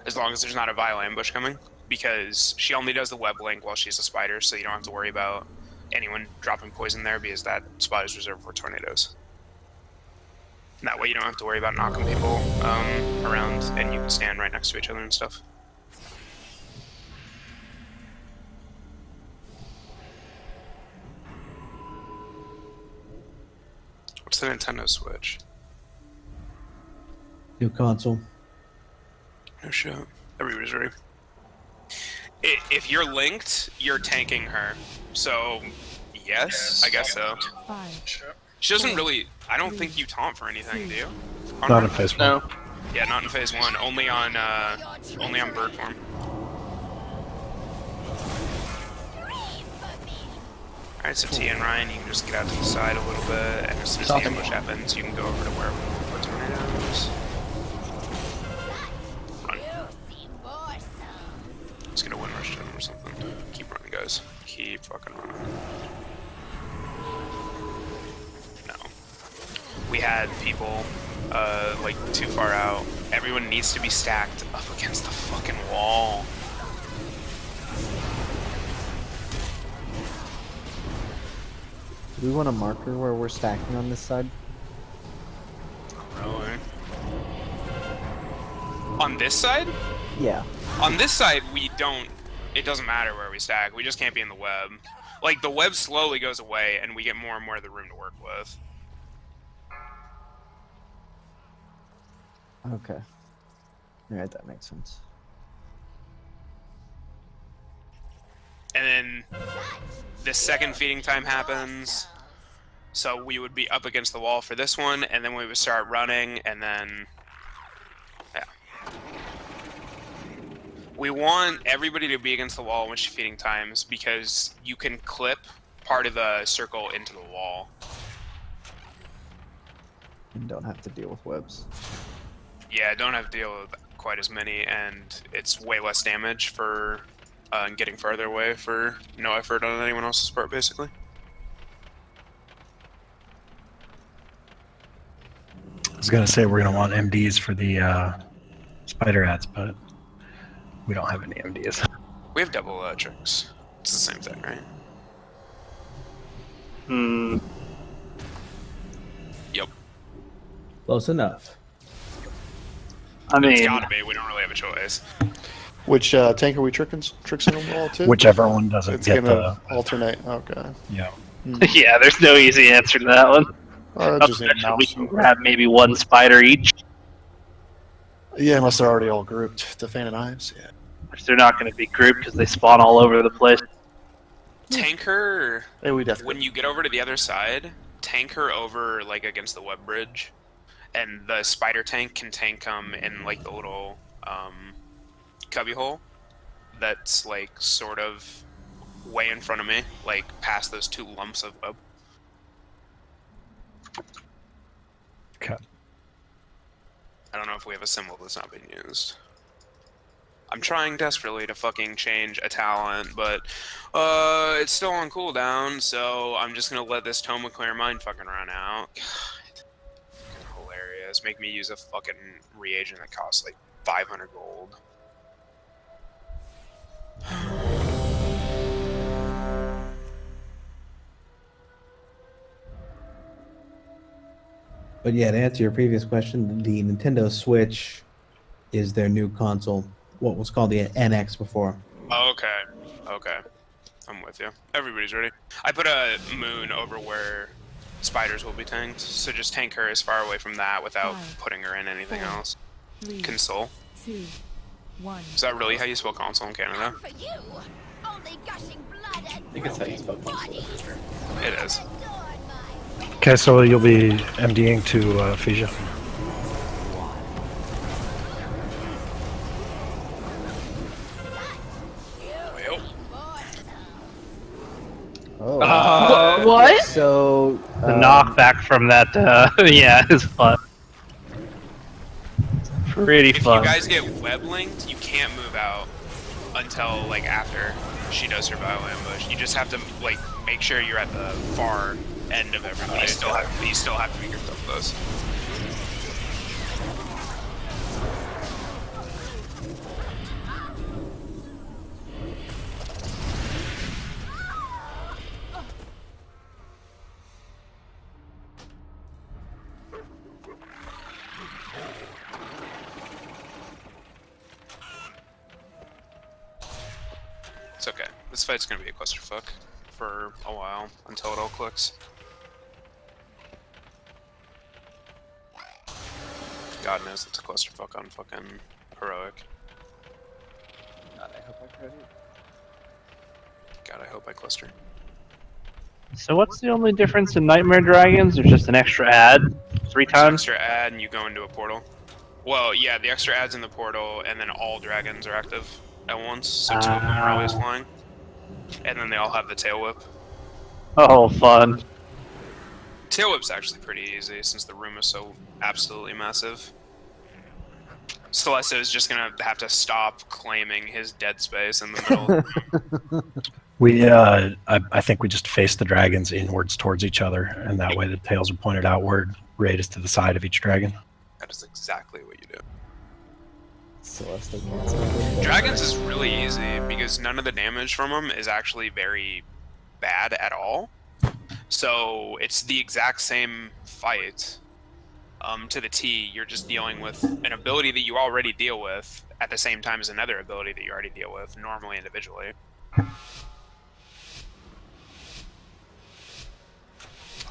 As long as there's not a vile ambush coming. Because she only does the web link while she's a spider, so you don't have to worry about anyone dropping poison there because that spot is reserved for tornadoes. And that way you don't have to worry about knocking people around and you can stand right next to each other and stuff. What's the Nintendo Switch? New console. No shit. Everybody's ready. If you're linked, you're tanking her. So, yes, I guess so. 5. She doesn't really. I don't think you taunt for anything, do you? Not in phase 1. No. Yeah, not in phase 1. Only on bird form. Alright, so T and Ryan, you can just get out to the side a little bit, and as soon as the ambush happens, you can go over to where we put tornadoes. Run. Just gonna win rush to him or something. Keep running, guys. Keep fucking running. No. We had people, like, too far out. Everyone needs to be stacked up against the fucking wall. Do we want a marker where we're stacking on this side? Really? On this side? Yeah. On this side, we don't. It doesn't matter where we stack. We just can't be in the web. Like, the web slowly goes away, and we get more and more of the room to work with. Okay. Alright, that makes sense. And then the second feeding time happens. So we would be up against the wall for this one, and then we would start running, and then... Yeah. We want everybody to be against the wall when she's feeding times, because you can clip part of the circle into the wall. And don't have to deal with webs. Yeah, don't have to deal with quite as many, and it's way less damage for getting farther away for no effort on anyone else's part, basically. I was gonna say we're gonna want MDs for the spider ads, but we don't have any MDs. We have double electrics. It's the same thing, right? Hmm. Yep. Close enough. I mean, it's gotta be. We don't really have a choice. Which tank are we tricking them all to? Whichever one doesn't it's get gonna the alternate. Okay. Yeah. yeah, there's no easy answer to that one. Just need a We mouse can over. grab maybe one spider each. Yeah, unless they're already all grouped. The Fan and Knives. Yeah. Which they're not going to be grouped because they spawn all over the place. Tank her. Hey, we definitely. When you get over to the other side, tank her over like against the web bridge, and the spider tank can tank them in like the little cubby hole that's like sort of way in front of me, like past those two lumps of web. Okay. I don't know if we have a symbol that's not being used. I'm trying desperately to fucking change a talent, but it's still on cooldown, so I'm just gonna let this Tome of Clear Mind fucking run out. God. Hilarious. Make me use a fucking reagent that costs like 500 gold. But yeah, to answer your previous question, the Nintendo Switch is their new console. What was called the NX before. Oh, okay. Okay. I'm with you. Everybody's ready. I put a moon over where spiders will be tanked, so just tank her as far away from that without putting her in anything else. 3, Console. 2, 1. Is that really how you spell console in Canada? For you, only gushing blood and I think it's how you spell console. It is. Okay, so you'll be MDing to Phasia. Oh. What? So The knockback from that, yeah, is fun. Pretty If fun. you guys get web linked, you can't move out until like after she does her bio ambush. You just have to like make sure you're at the far end of everybody. You still have to be grouped up with those. It's okay. This fight's gonna be a clusterfuck for a while until it all clicks. God knows it's a clusterfuck on fucking heroic. God, I hope I credit. God, I hope I cluster. So what's the only difference in Nightmare Dragons? There's just an extra ad 3 times? Extra ad and you go into a portal. Well, yeah, the extra ad's in the portal, and then all dragons are active at once, so 2 of them are always flying. And then they all have the tail whip. Oh, fun. Tail whip's actually pretty easy since the room is so absolutely massive. Celeste is just gonna have to stop claiming his dead space in the middle. We, I think we just face the dragons inwards towards each other, and that way the tails are pointed outward. Raid is to the side of each dragon. That is exactly what you do. Celeste Dragons is really easy because none of the damage from them is actually very bad at all. So it's the exact same fight to the T. You're just dealing with an ability that you already deal with at the same time as another ability that you already deal with, normally individually.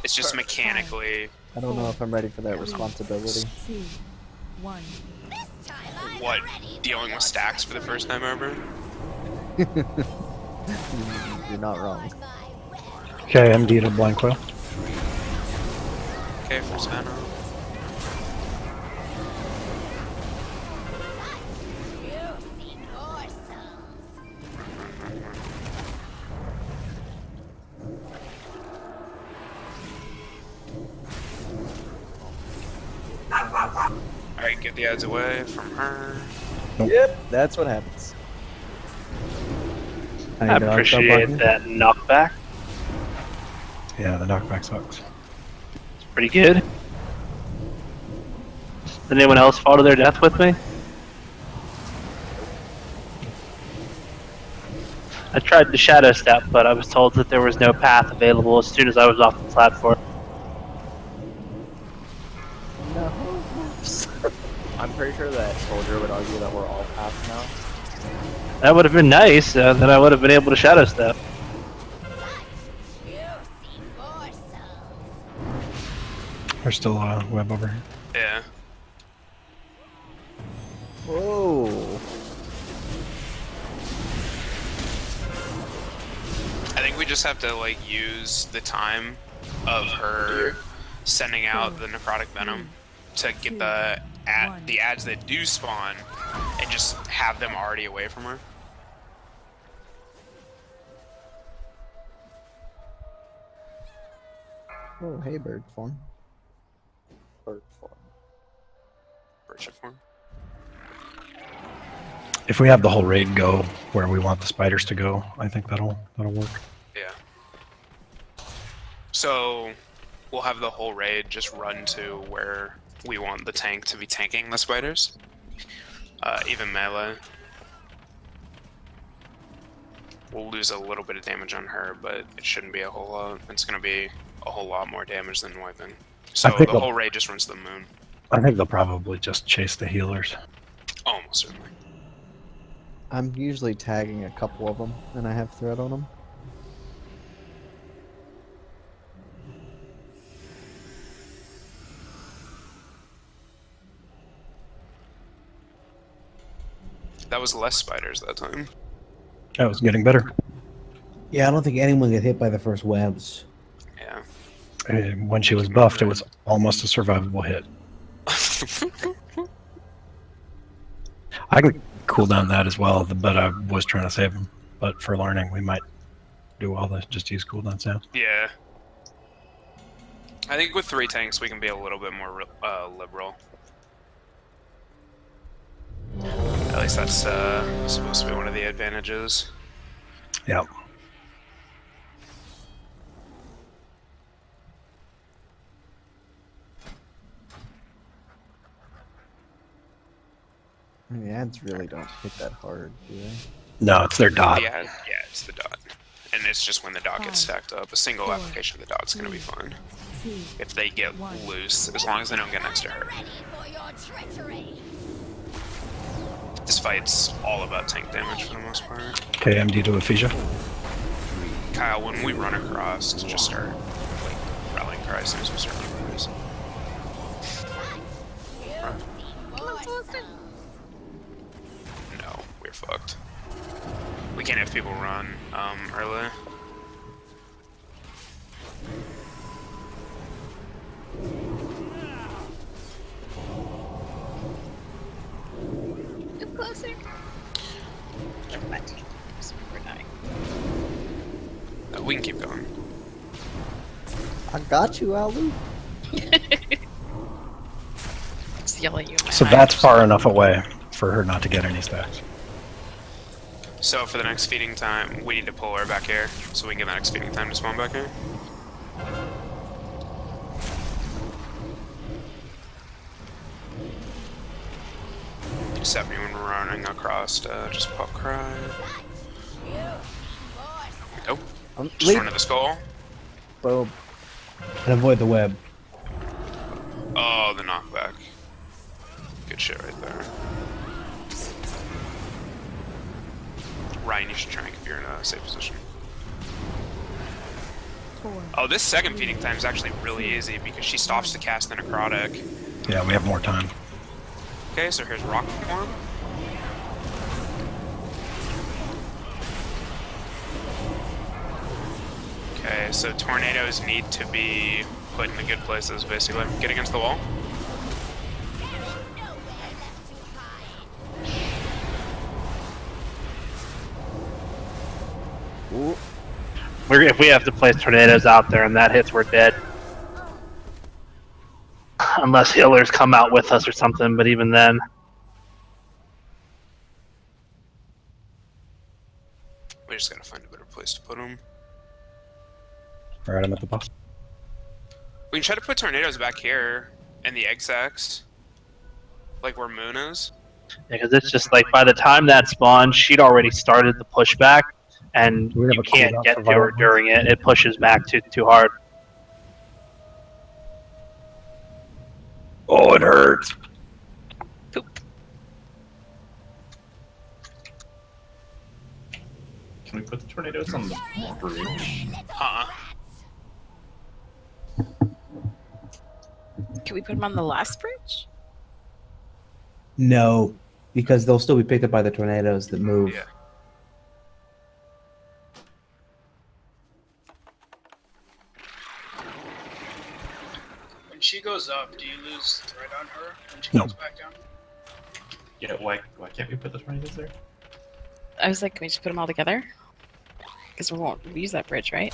It's just mechanically... I don't know if I'm ready for that responsibility. 2, 1. What, dealing with stacks for the first time ever? You're not wrong. Okay, MD to blind coil. Okay, first mana. Alright, get the ads away from her. Nope. Yep, that's what happens. I appreciate that knockback. Yeah, the knockback sucks. It's pretty good. Did anyone else fall to their death with me? I tried to shadow step, but I was told that there was no path available as soon as I was off the platform. No. I'm pretty sure that soldier would argue that we're all past now. That would have been nice, then I would have been able to shadow step. There's still a web over here. Yeah. Whoa. I think we just have to like use the time of her sending out the necrotic venom to get the ads that do spawn and just have them already away from her. Oh, hey, bird form. Bird form. Bird form. If we have the whole raid go where we want the spiders to go, I think that'll work. Yeah. So we'll have the whole raid just run to where we want the tank to be tanking the spiders. Even melee. We'll lose a little bit of damage on her, but it shouldn't be a whole lot. It's going to be a whole lot more damage than wiping. So the whole raid just runs to the moon. I think they'll probably just chase the healers. Almost certainly. I'm usually tagging a couple of them, and I have thread on them. That was less spiders that time. That was getting better. Yeah, I don't think anyone got hit by the first webs. Yeah. When she was buffed, it was almost a survivable hit. I can cool down that as well, but I was trying to save him. But for learning, we might do all this. Just use cooldown sounds. Yeah. I think with 3 tanks, we can be a little bit more liberal. At least that's supposed to be one of the advantages. Yep. The ads really don't hit that hard, do they? No, it's their dot. Yeah, it's the dot. And it's just when the dot gets stacked up. A single application of the dot's gonna be fine. If they get loose, as long as they don't get next to her. This fight's all about tank damage for the most part. Okay, MD to Ephesia. Kyle, when we run across, just start like rallying cry as soon as we start doing this. No, we're fucked. We can't have people run early. Move closer. We're dying. We can keep going. I got you, Alu. Just yell at you. So that's far enough away for her not to get any stacks. So for the next feeding time, we need to pull her back here, so we can get the next feeding time to spawn back here. Stephanie, when we're running across, just pop cry. Nope. Just run to the skull. Boom. And avoid the web. Oh, the knockback. Good shit right there. Ryan, you should try and keep you in a safe position. Oh, this second feeding time is actually really easy because she stops to cast the necrotic. Yeah, we have more time. Okay, so here's rock form. Okay, so tornadoes need to be put in the good places, basically. Get against the wall. If we have to place tornadoes out there and that hits, we're dead. Unless healers come out with us or something, but even then. We're just gonna find a better place to put them. Right, I'm at the boss. We can try to put tornadoes back here in the egg sacs. Like where Moon is. Because it's just like by the time that spawns, she'd already started the pushback, and you can't get to her during it. It pushes back too hard. Oh, it hurts. Can we put the tornadoes on the bridge? Can we put them on the last bridge? No, because they'll still be picked up by the tornadoes that move. Yeah. When she goes up, do you lose threat on her when she No. goes back down? Yeah, why can't we put the tornadoes there? I was like, can we just put them all together? Because we won't use that bridge, right?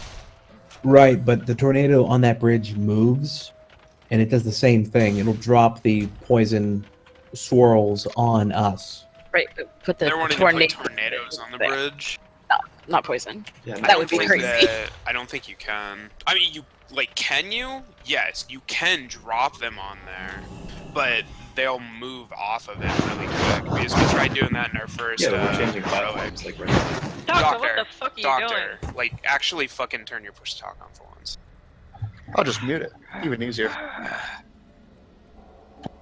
Right, but the tornado on that bridge moves, and it does the same thing. It'll drop the poison swirls on us. Right, but put the They're wanting to put tornadoes on the bridge. No, not poison. Yeah, that would be crazy. I don't think you can. I mean, can you? Yes, you can drop them on there, but they'll move off of it really quick because we tried doing that in our first. Yeah, we're changing platforms like right now. Doctor, what the fuck are you Doctor, like actually fucking turn your push to talk on for once. I'll just mute it. Even easier. That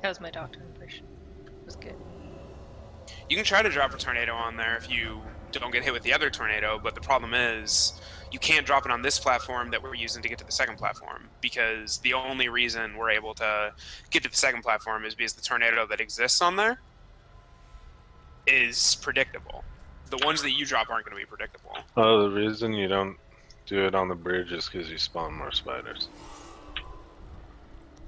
was my doctor impression. It was good. You can try to drop a tornado on there if you don't get hit with the other tornado, but the problem is you can't drop it on this platform that we're using to get to the second platform, because the only reason we're able to get to the second platform is because the tornado that exists on there is predictable. The ones that you drop aren't going to be predictable. Oh, the reason you don't do it on the bridge is because you spawn more spiders.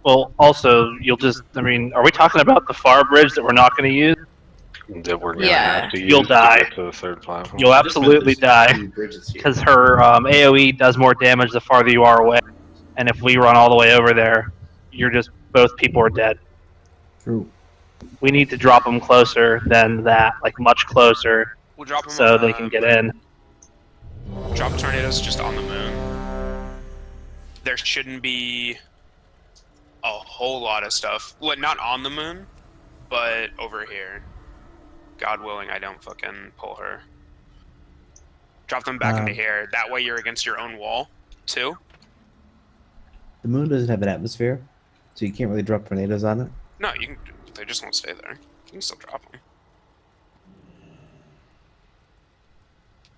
Well, also, you'll just, I mean, are we talking about the far bridge that we're not going to use? That we're gonna Yeah. have to use You'll to die. get to the third platform. You'll absolutely die. Because her AoE does more damage the farther you are away. And if we run all the way over there, you're just, both people are dead. True. We need to drop them closer than that, like much closer, We'll drop them so on they can get in. Drop tornadoes just on the moon. There shouldn't be a whole lot of stuff. Well, not on the moon, but over here. God willing, I don't fucking pull her. Drop them back into here. That way you're against your own wall, too. The moon doesn't have an atmosphere, so you can't really drop tornadoes on it. No, you can. They just won't stay there. You can still drop them.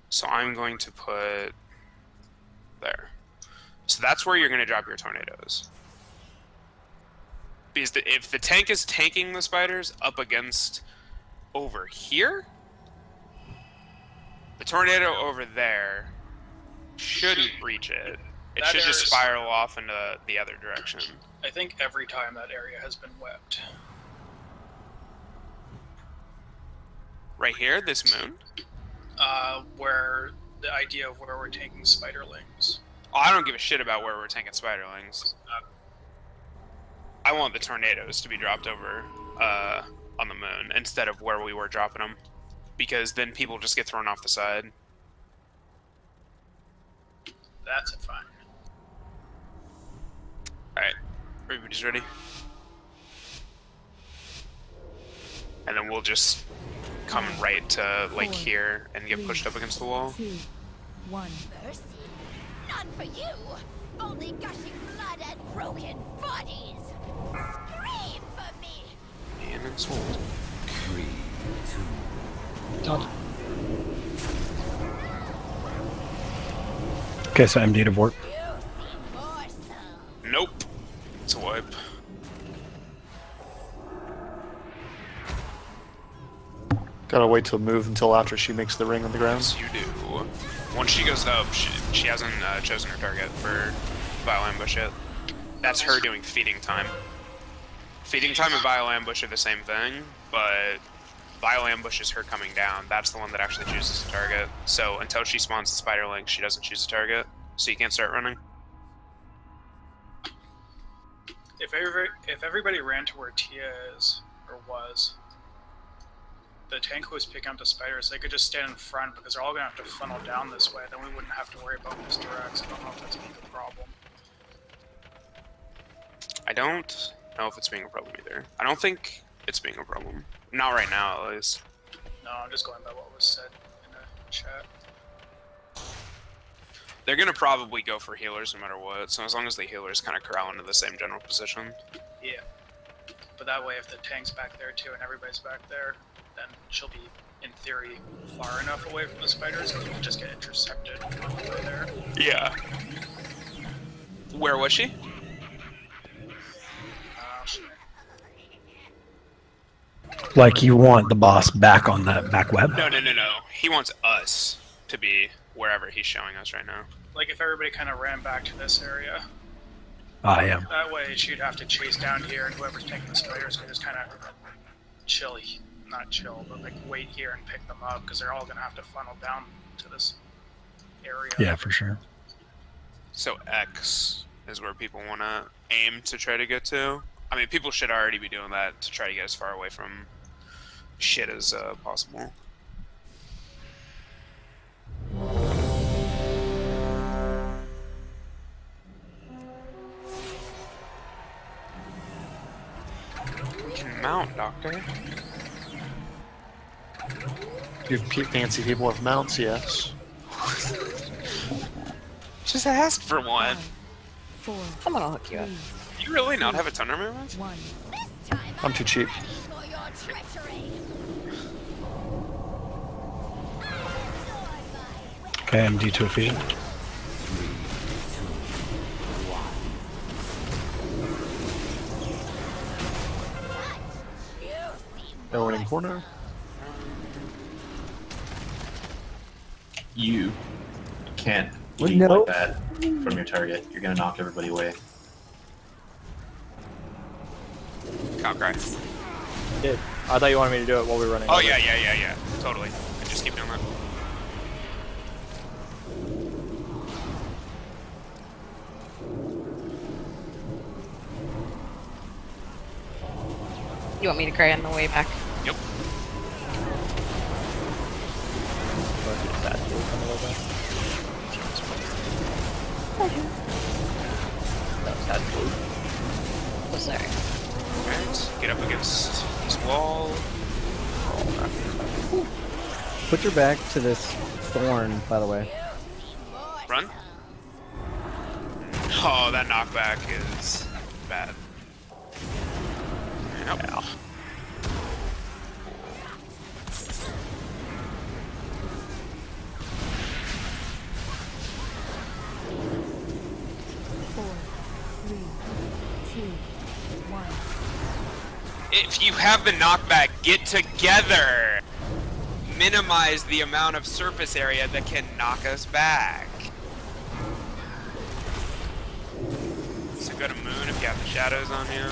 So I'm going to put there. So that's where you're going to drop your tornadoes. Because if the tank is tanking the spiders up against over here, the tornado over there shouldn't breach it. It That should just area's- spiral off into the other direction. I think every time that area has been webbed. Right here, this moon? Where the idea of where we're taking spiderlings. Oh, I don't give a shit about where we're taking spiderlings. I want the tornadoes to be dropped over on the moon instead of where we were dropping them, because then people just get thrown off the side. That's fine. Alright, everybody's ready? And then we'll just come right to, like, here and get pushed up against the wall. 2, 1. Mercy? None for you. only gushing blood and broken bodies. Scream for me. And it's hold. 3, 2, 1. Okay, so MD to Vort. Nope. It's a wipe. Gotta wait to move until after she makes the ring on the ground. Yes, you do. Once she goes up, she hasn't chosen her target for Vile Ambush yet. That's her doing feeding time. Feeding time and Vile Ambush are the same thing, but Vile Ambush is her coming down. That's the one that actually chooses a target. So until she spawns the Spider Link, she doesn't choose a target, so you can't start running. If everybody ran to where Tia is, or was, the tank who was picking up the spiders, they could just stand in front because they're all going to have to funnel down this way. Then we wouldn't have to worry about misdirects. I don't know if that's being a problem. I don't know if it's being a problem either. I don't think it's being a problem. Not right now, at least. No, I'm just going by what was said in the chat. They're gonna probably go for healers no matter what, so as long as the healers kind of corral into the same general position. Yeah. But that way, if the tank's back there too and everybody's back there, then she'll be, in theory, far enough away from the spiders so we can just get intercepted on the way there. Yeah. Where was she? Shit. Like you want the boss back on that back web? No. He wants us to be wherever he's showing us right now. Like if everybody kind of ran back to this area. Ah, yeah. That way she'd have to chase down here and whoever's taking the spiders could just kind of chill, not chill, but like wait here and pick them up because they're all going to have to funnel down to this area. Yeah, for sure. So X is where people want to aim to try to get to. I mean, people should already be doing that to try to get as far away from shit as possible. We can mount, Doctor. You fancy people with mounts, yes. Just ask for one. 4. Someone will hook you up. You really not have a ton of movement? 1. I'm too cheap. Okay, MD to Ephesian. 3, 2, 1. No one in corner. You can't Well, leave no. like that from your target. You're gonna knock everybody away. Cockcry. Yeah, I thought you wanted me to do it while we were running. Oh over. yeah. Totally. Just keep doing that. You want me to cry on the way back? Yep. Oh, sorry. Alright, get up against this wall. Put your back to this thorn, by the way. Run. Oh, that knockback is bad. Yep. Yeah. If you have the knockback, get together! Minimize the amount of surface area that can knock us back. So go to Moon if you have the shadows on you.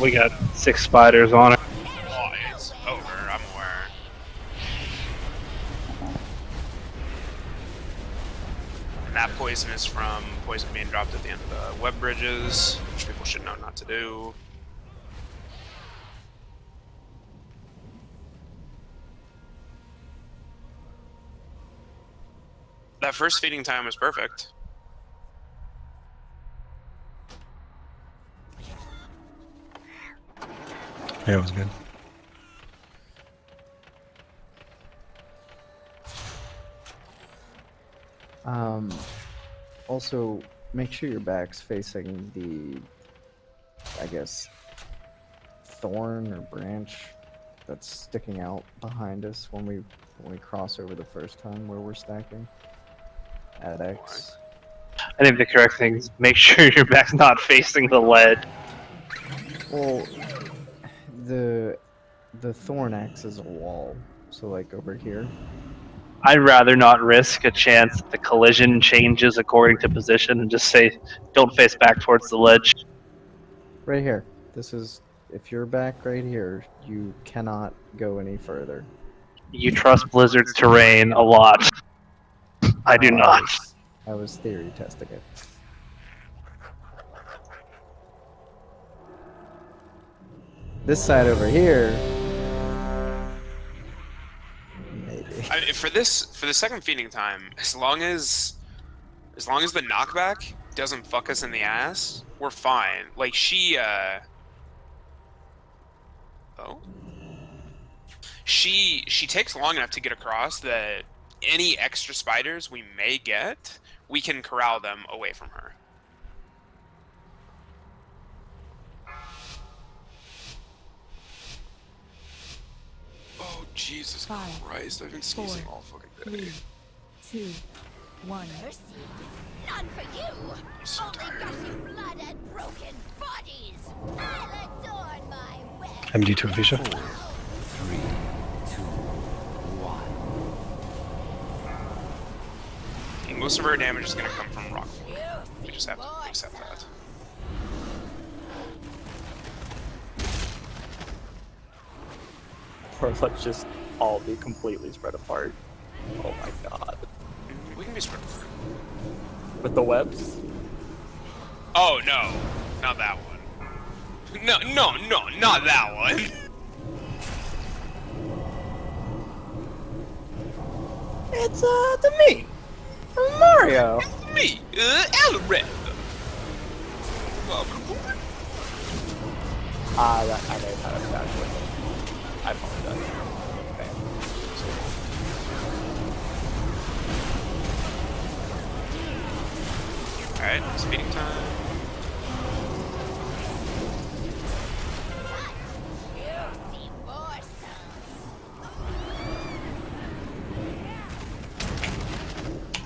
We got 6 spiders on it. Oh, it's over, I'm aware. And that poison is from poison being dropped at the end of the web bridges, which people should know not to do. That first feeding time was perfect. Yeah, it was good. Also, make sure your back's facing the, I guess, thorn or branch that's sticking out behind us when we cross over the first time where we're stacking at X. I think the correct thing is make sure your back's not facing the lead. Well, the thorn acts as a wall, so like over here. I'd rather not risk a chance that the collision changes according to position and just say, don't face back towards the ledge. Right here. This is, if you're back right here, you cannot go any further. You trust Blizzard's terrain a lot. I do not. I was theory testing it. This side over here. Maybe. For the second feeding time, as long as the knockback doesn't fuck us in the ass, we're fine. Like she takes long enough to get across that any extra spiders we may get, we can corral them away from her. Oh Jesus Christ! I've been sneezing all fucking day. 3, 2, 1. Mercy. None for you. I'm so tired. Gushing blood and broken bodies. I'll adorn my web. MD to Avisha. 3, 2, 1. Most of our damage is going to come from rock. We just have to accept that. Or let's just all be completely spread apart. Oh my god. We can be spread apart. With the webs? Oh no, not that one. No, not that one. It's the me, Mario. Me, Elred. I may have had a bad one. I apologize. Alright, it's feeding time.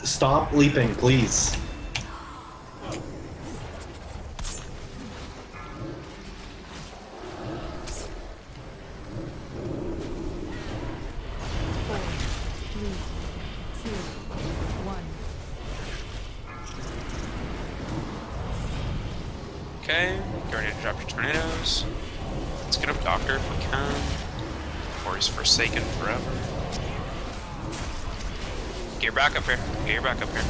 Stop leaping, please. Okay, get ready to drop your tornadoes. Let's get up Doctor if we can. Before he's forsaken forever. Get your back up here. Get your back up here.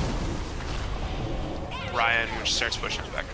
Ryan, when she starts pushing his back.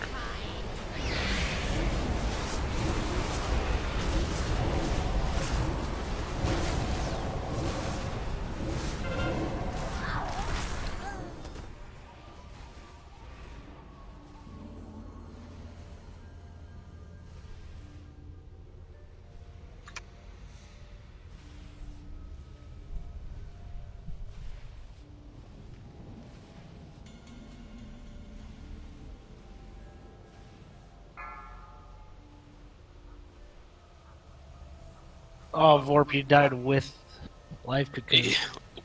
Oh, Vorp, you died with life cocoon.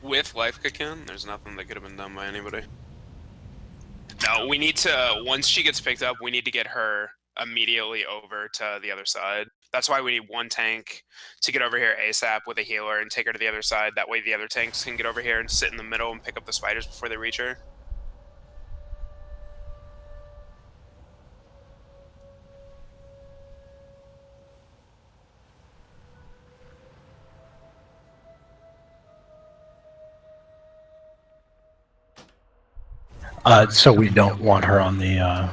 With life cocoon, there's nothing that could have been done by anybody. No, we need to, once she gets picked up, we need to get her immediately over to the other side. That's why we need one tank to get over here ASAP with a healer and take her to the other side. That way the other tanks can get over here and sit in the middle and pick up the spiders before they reach her. So we don't want her on the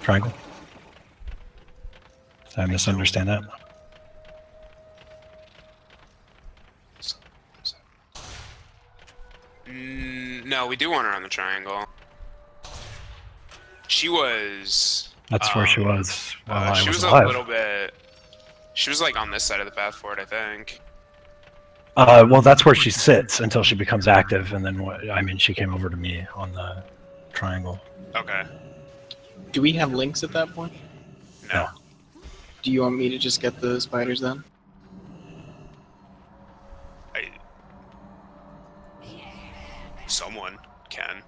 triangle? Did I misunderstand that? No, we do want her on the triangle. She was... That's where she was while I she was was alive. a little bit... She was like on this side of the path forward, I think. Well, that's where she sits until she becomes active, and then I mean, she came over to me on the triangle. Okay. Do we have links at that point? No. Do you want me to just get the spiders then? Someone can.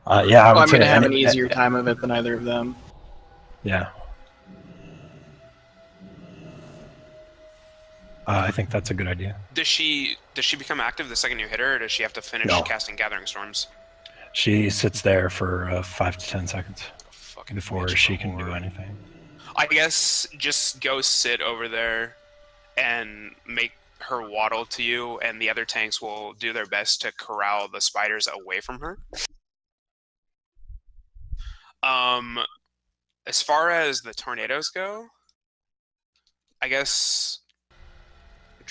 Yeah, I would I'm say gonna have an any- easier time of it than either of them. Yeah. I think that's a good idea. Does she become active the second you hit her, or does she have to finish No. casting Gathering Storms? She sits there for 5 to 10 seconds before she can do anything. I guess just go sit over there and make her waddle to you, and the other tanks will do their best to corral the spiders away from her. As far as the tornadoes go, I guess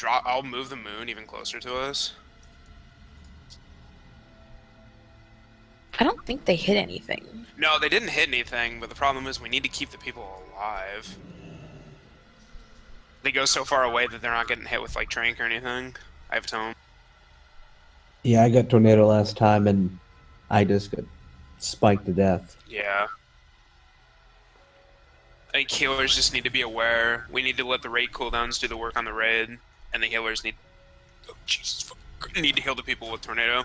I'll move the moon even closer to us. I don't think they hit anything. No, they didn't hit anything, but the problem is we need to keep the people alive. They go so far away that they're not getting hit with like trank or anything. I have tome. Yeah, I got tornado last time and I just got spiked to death. Yeah. I think healers just need to be aware. We need to let the raid cooldowns do the work on the raid, and the healers need need to heal the people with tornado.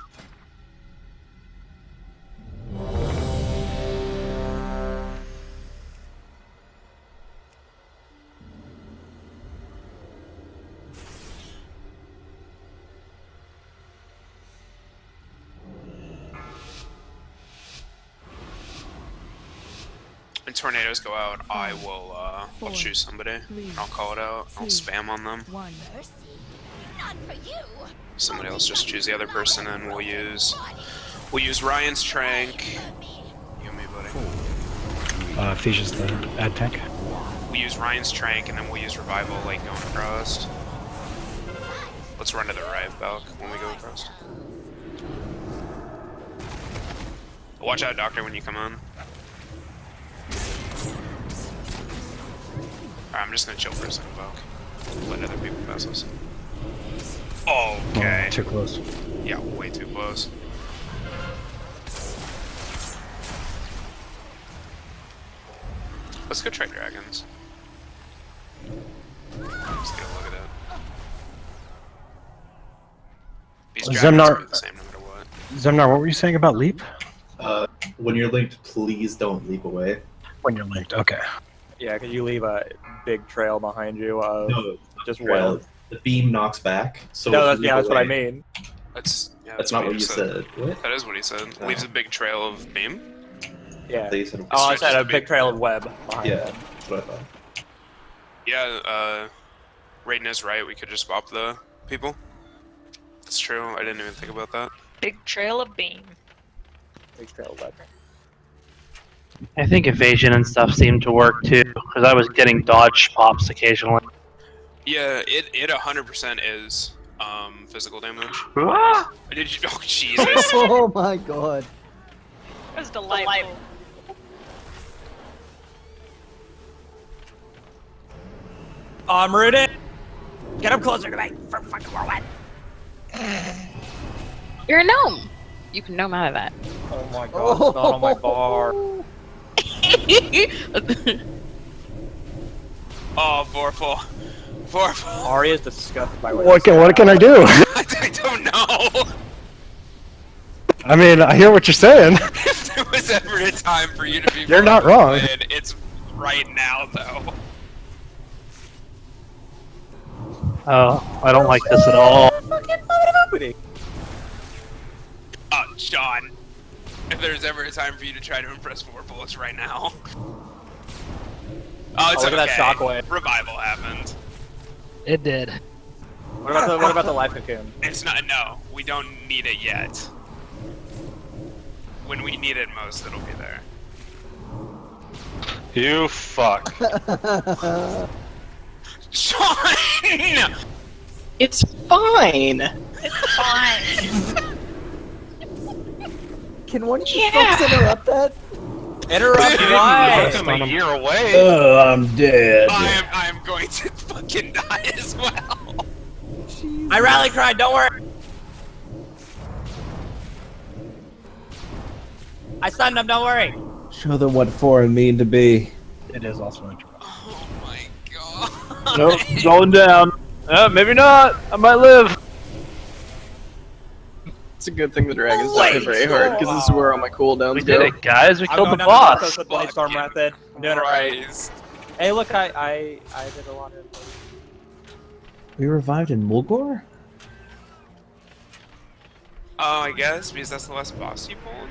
When tornadoes go out, I will I'll choose somebody. I'll call it out. I'll spam on them. Not for you. Somebody else just choose the other person, and we'll use Ryan's trank. You and me, buddy. Ephesians the ad tank. We use Ryan's trank, and then we'll use revival like going across. Let's run to the right balk when we go across. Watch out, Doctor, when you come on. Alright, I'm just gonna chill for a second, balk. Let other people pass us. Okay. Too close. Yeah, way too close. Let's go try dragons. Let's get a look at it. These dragons Zemnar- are the same no matter what. Zemnar, what were you saying about leap? When you're linked, please don't leap away. When you're linked, okay. Yeah, because you leave a big trail behind you of No, just trail. web. The beam knocks back. So No, if that's, you yeah, leap that's what I away- mean. That's not what you said. What? That is what he said. Leaves a big trail of beam. Yeah. They said- Oh, I It's said just a big trail of web behind Yeah, it. that's what I thought. Yeah, Raiden is right. We could just bop the people. That's true. I didn't even think about that. Big trail of beam. Big trail of web. I think evasion and stuff seemed to work too, because I was getting dodge pops occasionally. Yeah, it 100% is physical damage. Ah! Did you? Oh Jesus! Oh my god. That was delightful. I'm rooted. Get him closer to me for fucking more wet. You're a gnome. You can gnome out of that. Oh my god, it's not on my bar. Oh, Vorpal. Vorpal. Ari is disgusted by What can I do? I don't know. I mean, I hear what you're saying. If there was ever a time for you to be You're not wrong. it's right now, though. Oh, I don't like this at all. Oh, John. If there's ever a time for you to try to impress Vorpal, it's right now. Oh, it's look okay. at that shockwave. Revival happened. It did. What about the life cocoon? It's not. No, we don't need it yet. When we need it most, it'll be there. You fuck. John! It's fine. It's fine. Can one of you folks interrupt that? Interrupt Dude, why? I'm a year away. I'm dead. I am going to fucking die as well. I rally cried, don't worry. I stunned him, don't worry. Show them what foreign mean to be. It is also an intro. Oh my god. Nope, going down. Maybe not. I might live. It's a good thing the dragons don't hit very hard, because this is where all my cooldowns We go. did it, guys. We I'm killed going the down to boss. Northcoast with Blade Storm Method. I'm doing it right. Christ. Hey, look, I did a lot of. We revived in Mulgore? Oh, I guess, because that's the last boss you pulled?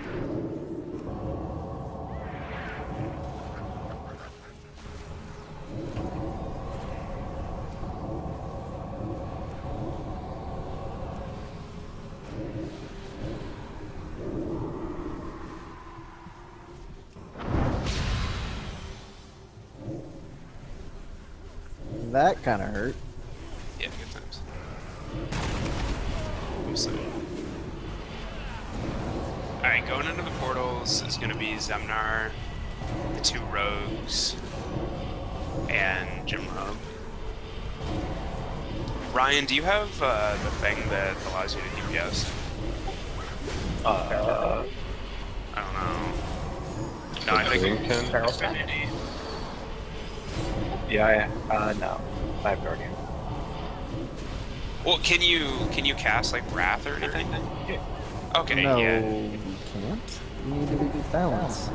That kind of hurt. Yeah, good times. I'm sorry. Alright, going into the portals is going to be Zemnar, the 2 rogues, and Jim Rob. Ryan, do you have the thing that allows you to DPS? I don't know. No, I think Affinity. Yeah, no. I have Guardian. Well, can you cast like Wrath or anything? Yeah. Okay, No, yeah. you can't. You need to be balanced.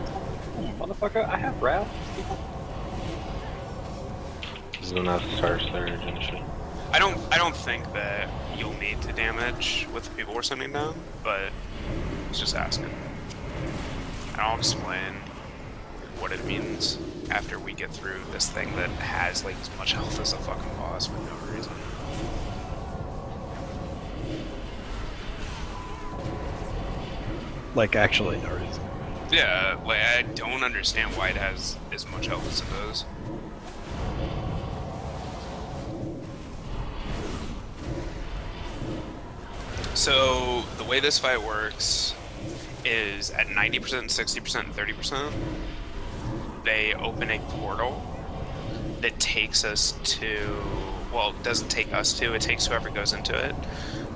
Motherfucker, I have Wrath. Doesn't have Star Surge and shit. I don't think that you'll need to damage with the people we're sending down, but I was just asking. And I'll explain what it means after we get through this thing that has like as much health as a fucking boss for no reason. Like, actually, no reason. Yeah, like I don't understand why it has as much health as it does. So the way this fight works is at 90%, 60%, and 30%, they open a portal that takes us to, well, it doesn't take us to, it takes whoever goes into it,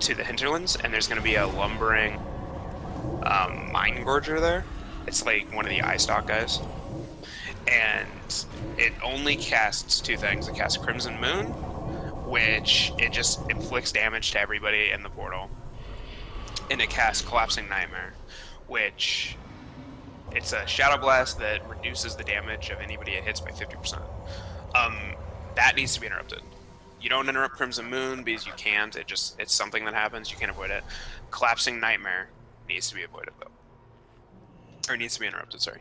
to the hinterlands, and there's going to be a lumbering mine gorger there. It's like one of the eye stock guys. And it only casts 2 things. It casts Crimson Moon, which it just inflicts damage to everybody in the portal. And it casts Collapsing Nightmare, which it's a Shadow Blast that reduces the damage of anybody it hits by 50%. That needs to be interrupted. You don't interrupt Crimson Moon because you can't. It's something that happens. You can't avoid it. Collapsing Nightmare needs to be avoided though. Or needs to be interrupted, sorry.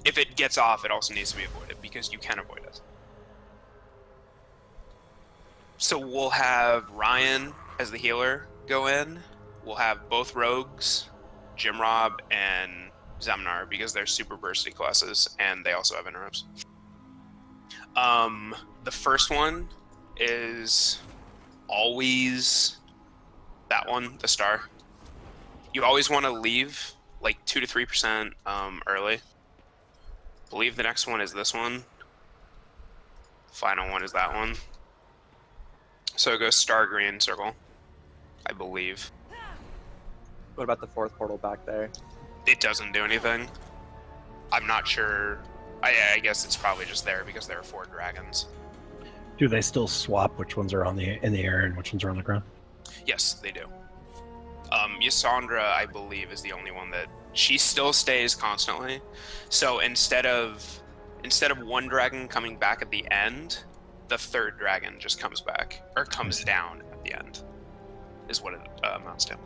If it gets off, it also needs to be avoided because you can avoid it. So we'll have Ryan as the healer go in. We'll have both rogues, Jim Rob and Zemnar, because they're super bursty classes and they also have interrupts. The first one is always that one, the star. You always want to leave like 2 to 3% early. I believe the next one is this one. Final one is that one. So it goes star, green, circle, I believe. What about the 4th portal back there? It doesn't do anything. I'm not sure. I guess it's probably just there because there are 4 dragons. Do they still swap which ones are in the air and which ones are on the ground? Yes, they do. Yasandra, I believe, is the only one that she still stays constantly. So instead of one dragon coming back at the end, the 3rd dragon just comes back or comes down at the end. Is what it amounts to.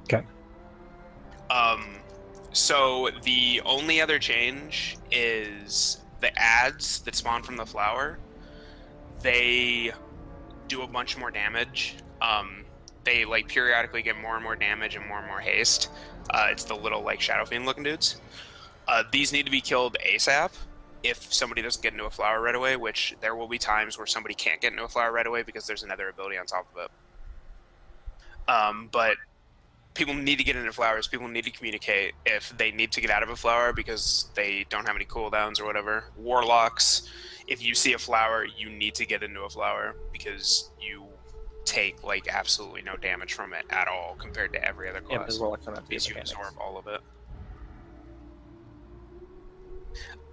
Okay. So the only other change is the ads that spawn from the flower. They do a bunch more damage. They like periodically get more and more damage and more haste. It's the little like Shadow Fiend looking dudes. These need to be killed ASAP if somebody doesn't get into a flower right away, which there will be times where somebody can't get into a flower right away because there's another ability on top of it. But people need to get into flowers. People need to communicate if they need to get out of a flower because they don't have any cooldowns or whatever. Warlocks, if you see a flower, you need to get into a flower because you take like absolutely no damage from it at all compared to every other class. Yeah, because Warlocks don't have to because you absorb all of it.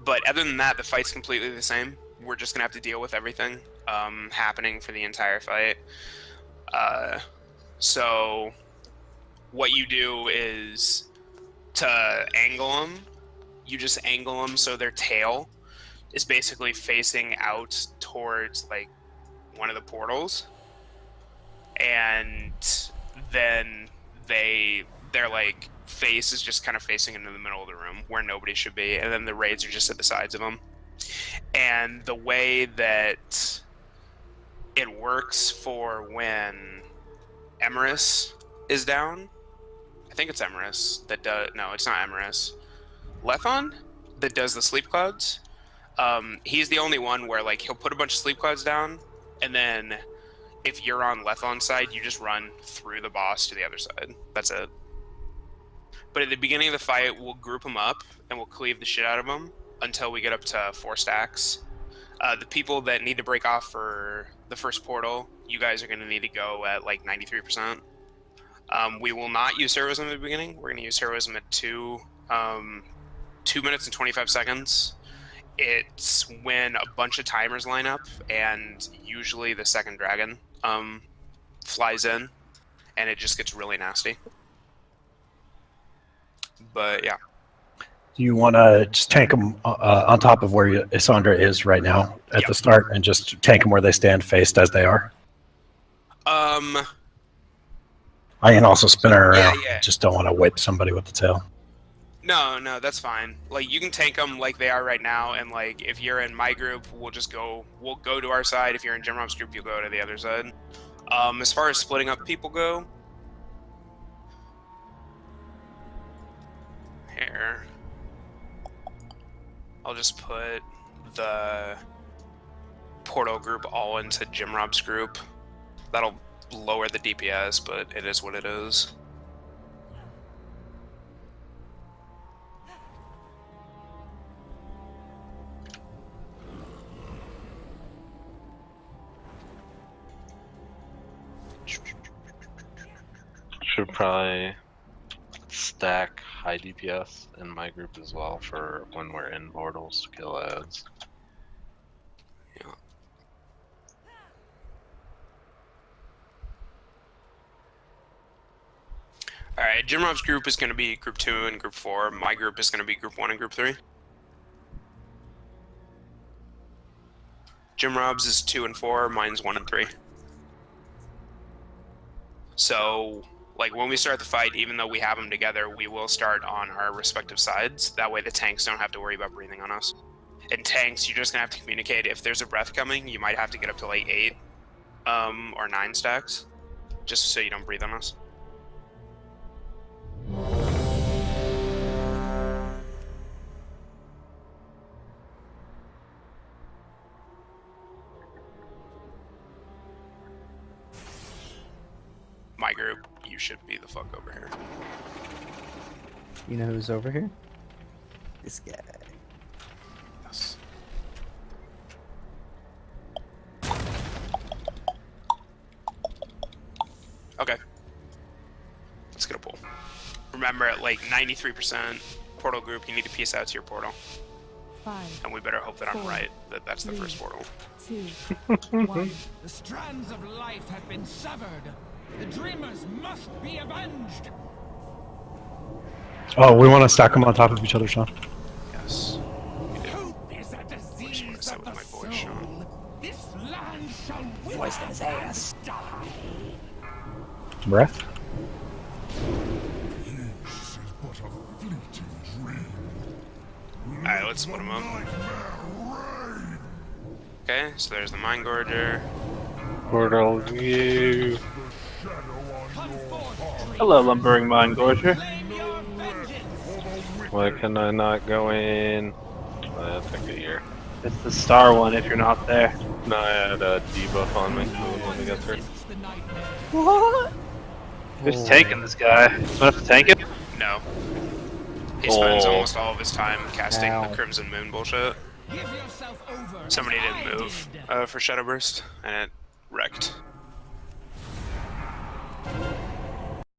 But other than that, the fight's completely the same. We're just gonna have to deal with everything happening for the entire fight. So what you do is to angle them. You just angle them so their tail is basically facing out towards like one of the portals, and then their like face is just kind of facing into the middle of the room where nobody should be, and then the raids are just at the sides of them. And the way that it works for when Emerus is down, I think it's Emerus that does. No, it's not Emerus. Lethon that does the sleep clouds. He's the only one where like he'll put a bunch of sleep clouds down, and then if you're on Lethon's side, you just run through the boss to the other side. That's it. But at the beginning of the fight, we'll group them up and we'll cleave the shit out of them until we get up to 4 stacks. The people that need to break off for the first portal, you guys are going to need to go at like 93%. We will not use heroism at the beginning. We're going to use heroism at 2 minutes and 25 seconds. It's when a bunch of timers line up, and usually the second dragon flies in, and it just gets really nasty. But yeah. Do you want to just tank them on top of where Isandra is right now at the start, and just tank them where they stand faced as they are? I can also spin her around. Yeah. Just don't want to whip somebody with the tail. No, that's fine. Like, you can tank them like they are right now, and like if you're in my group, we'll go to our side. If you're in Jimrob's group, you'll go to the other side. As far as splitting up people go, here, I'll just put the portal group all into Jimrob's group. That'll lower the DPS, but it is what it is. Should probably stack high DPS in my group as well for when we're in portals to kill ads. Yeah. Alright, Jimrob's group is going to be group 2 and group 4. My group is going to be group 1 and group 3. Jimrob's is 2 and 4, mine's 1 and 3. So, like, when we start the fight, even though we have them together, we will start on our respective sides. That way the tanks don't have to worry about breathing on us. In tanks, you're just going to have to communicate. If there's a breath coming, you might have to get up to like 8 or 9 stacks, just so you don't breathe on us. My group, you should be the fuck over here. You know who's over here? This guy. Yes. Okay. Let's get a pull. Remember, at like 93% portal group, you need to piece out to your portal. 5. And we better hope that I'm right, that that's the 3, first portal. 2, 1. The strands of life have been severed. The dreamers must be avenged. Oh, we want to stack them on top of each other, Sean. Yes. Hope is a disease of the soul. This land shall Voice in his ass. die. Breath. Alright, let's split them up. Okay, so there's the Mind Gorger. Portal view. Hello, lumbering mine gorger. Why can I not go in? I think a year. It's the star one if you're not there. No, I had a debuff on my food when we got there. What? Who's tanking this guy? Someone have to tank him? No. He spends almost all of his time casting the Crimson Moon bullshit. Somebody didn't move for Shadow Burst, and it wrecked.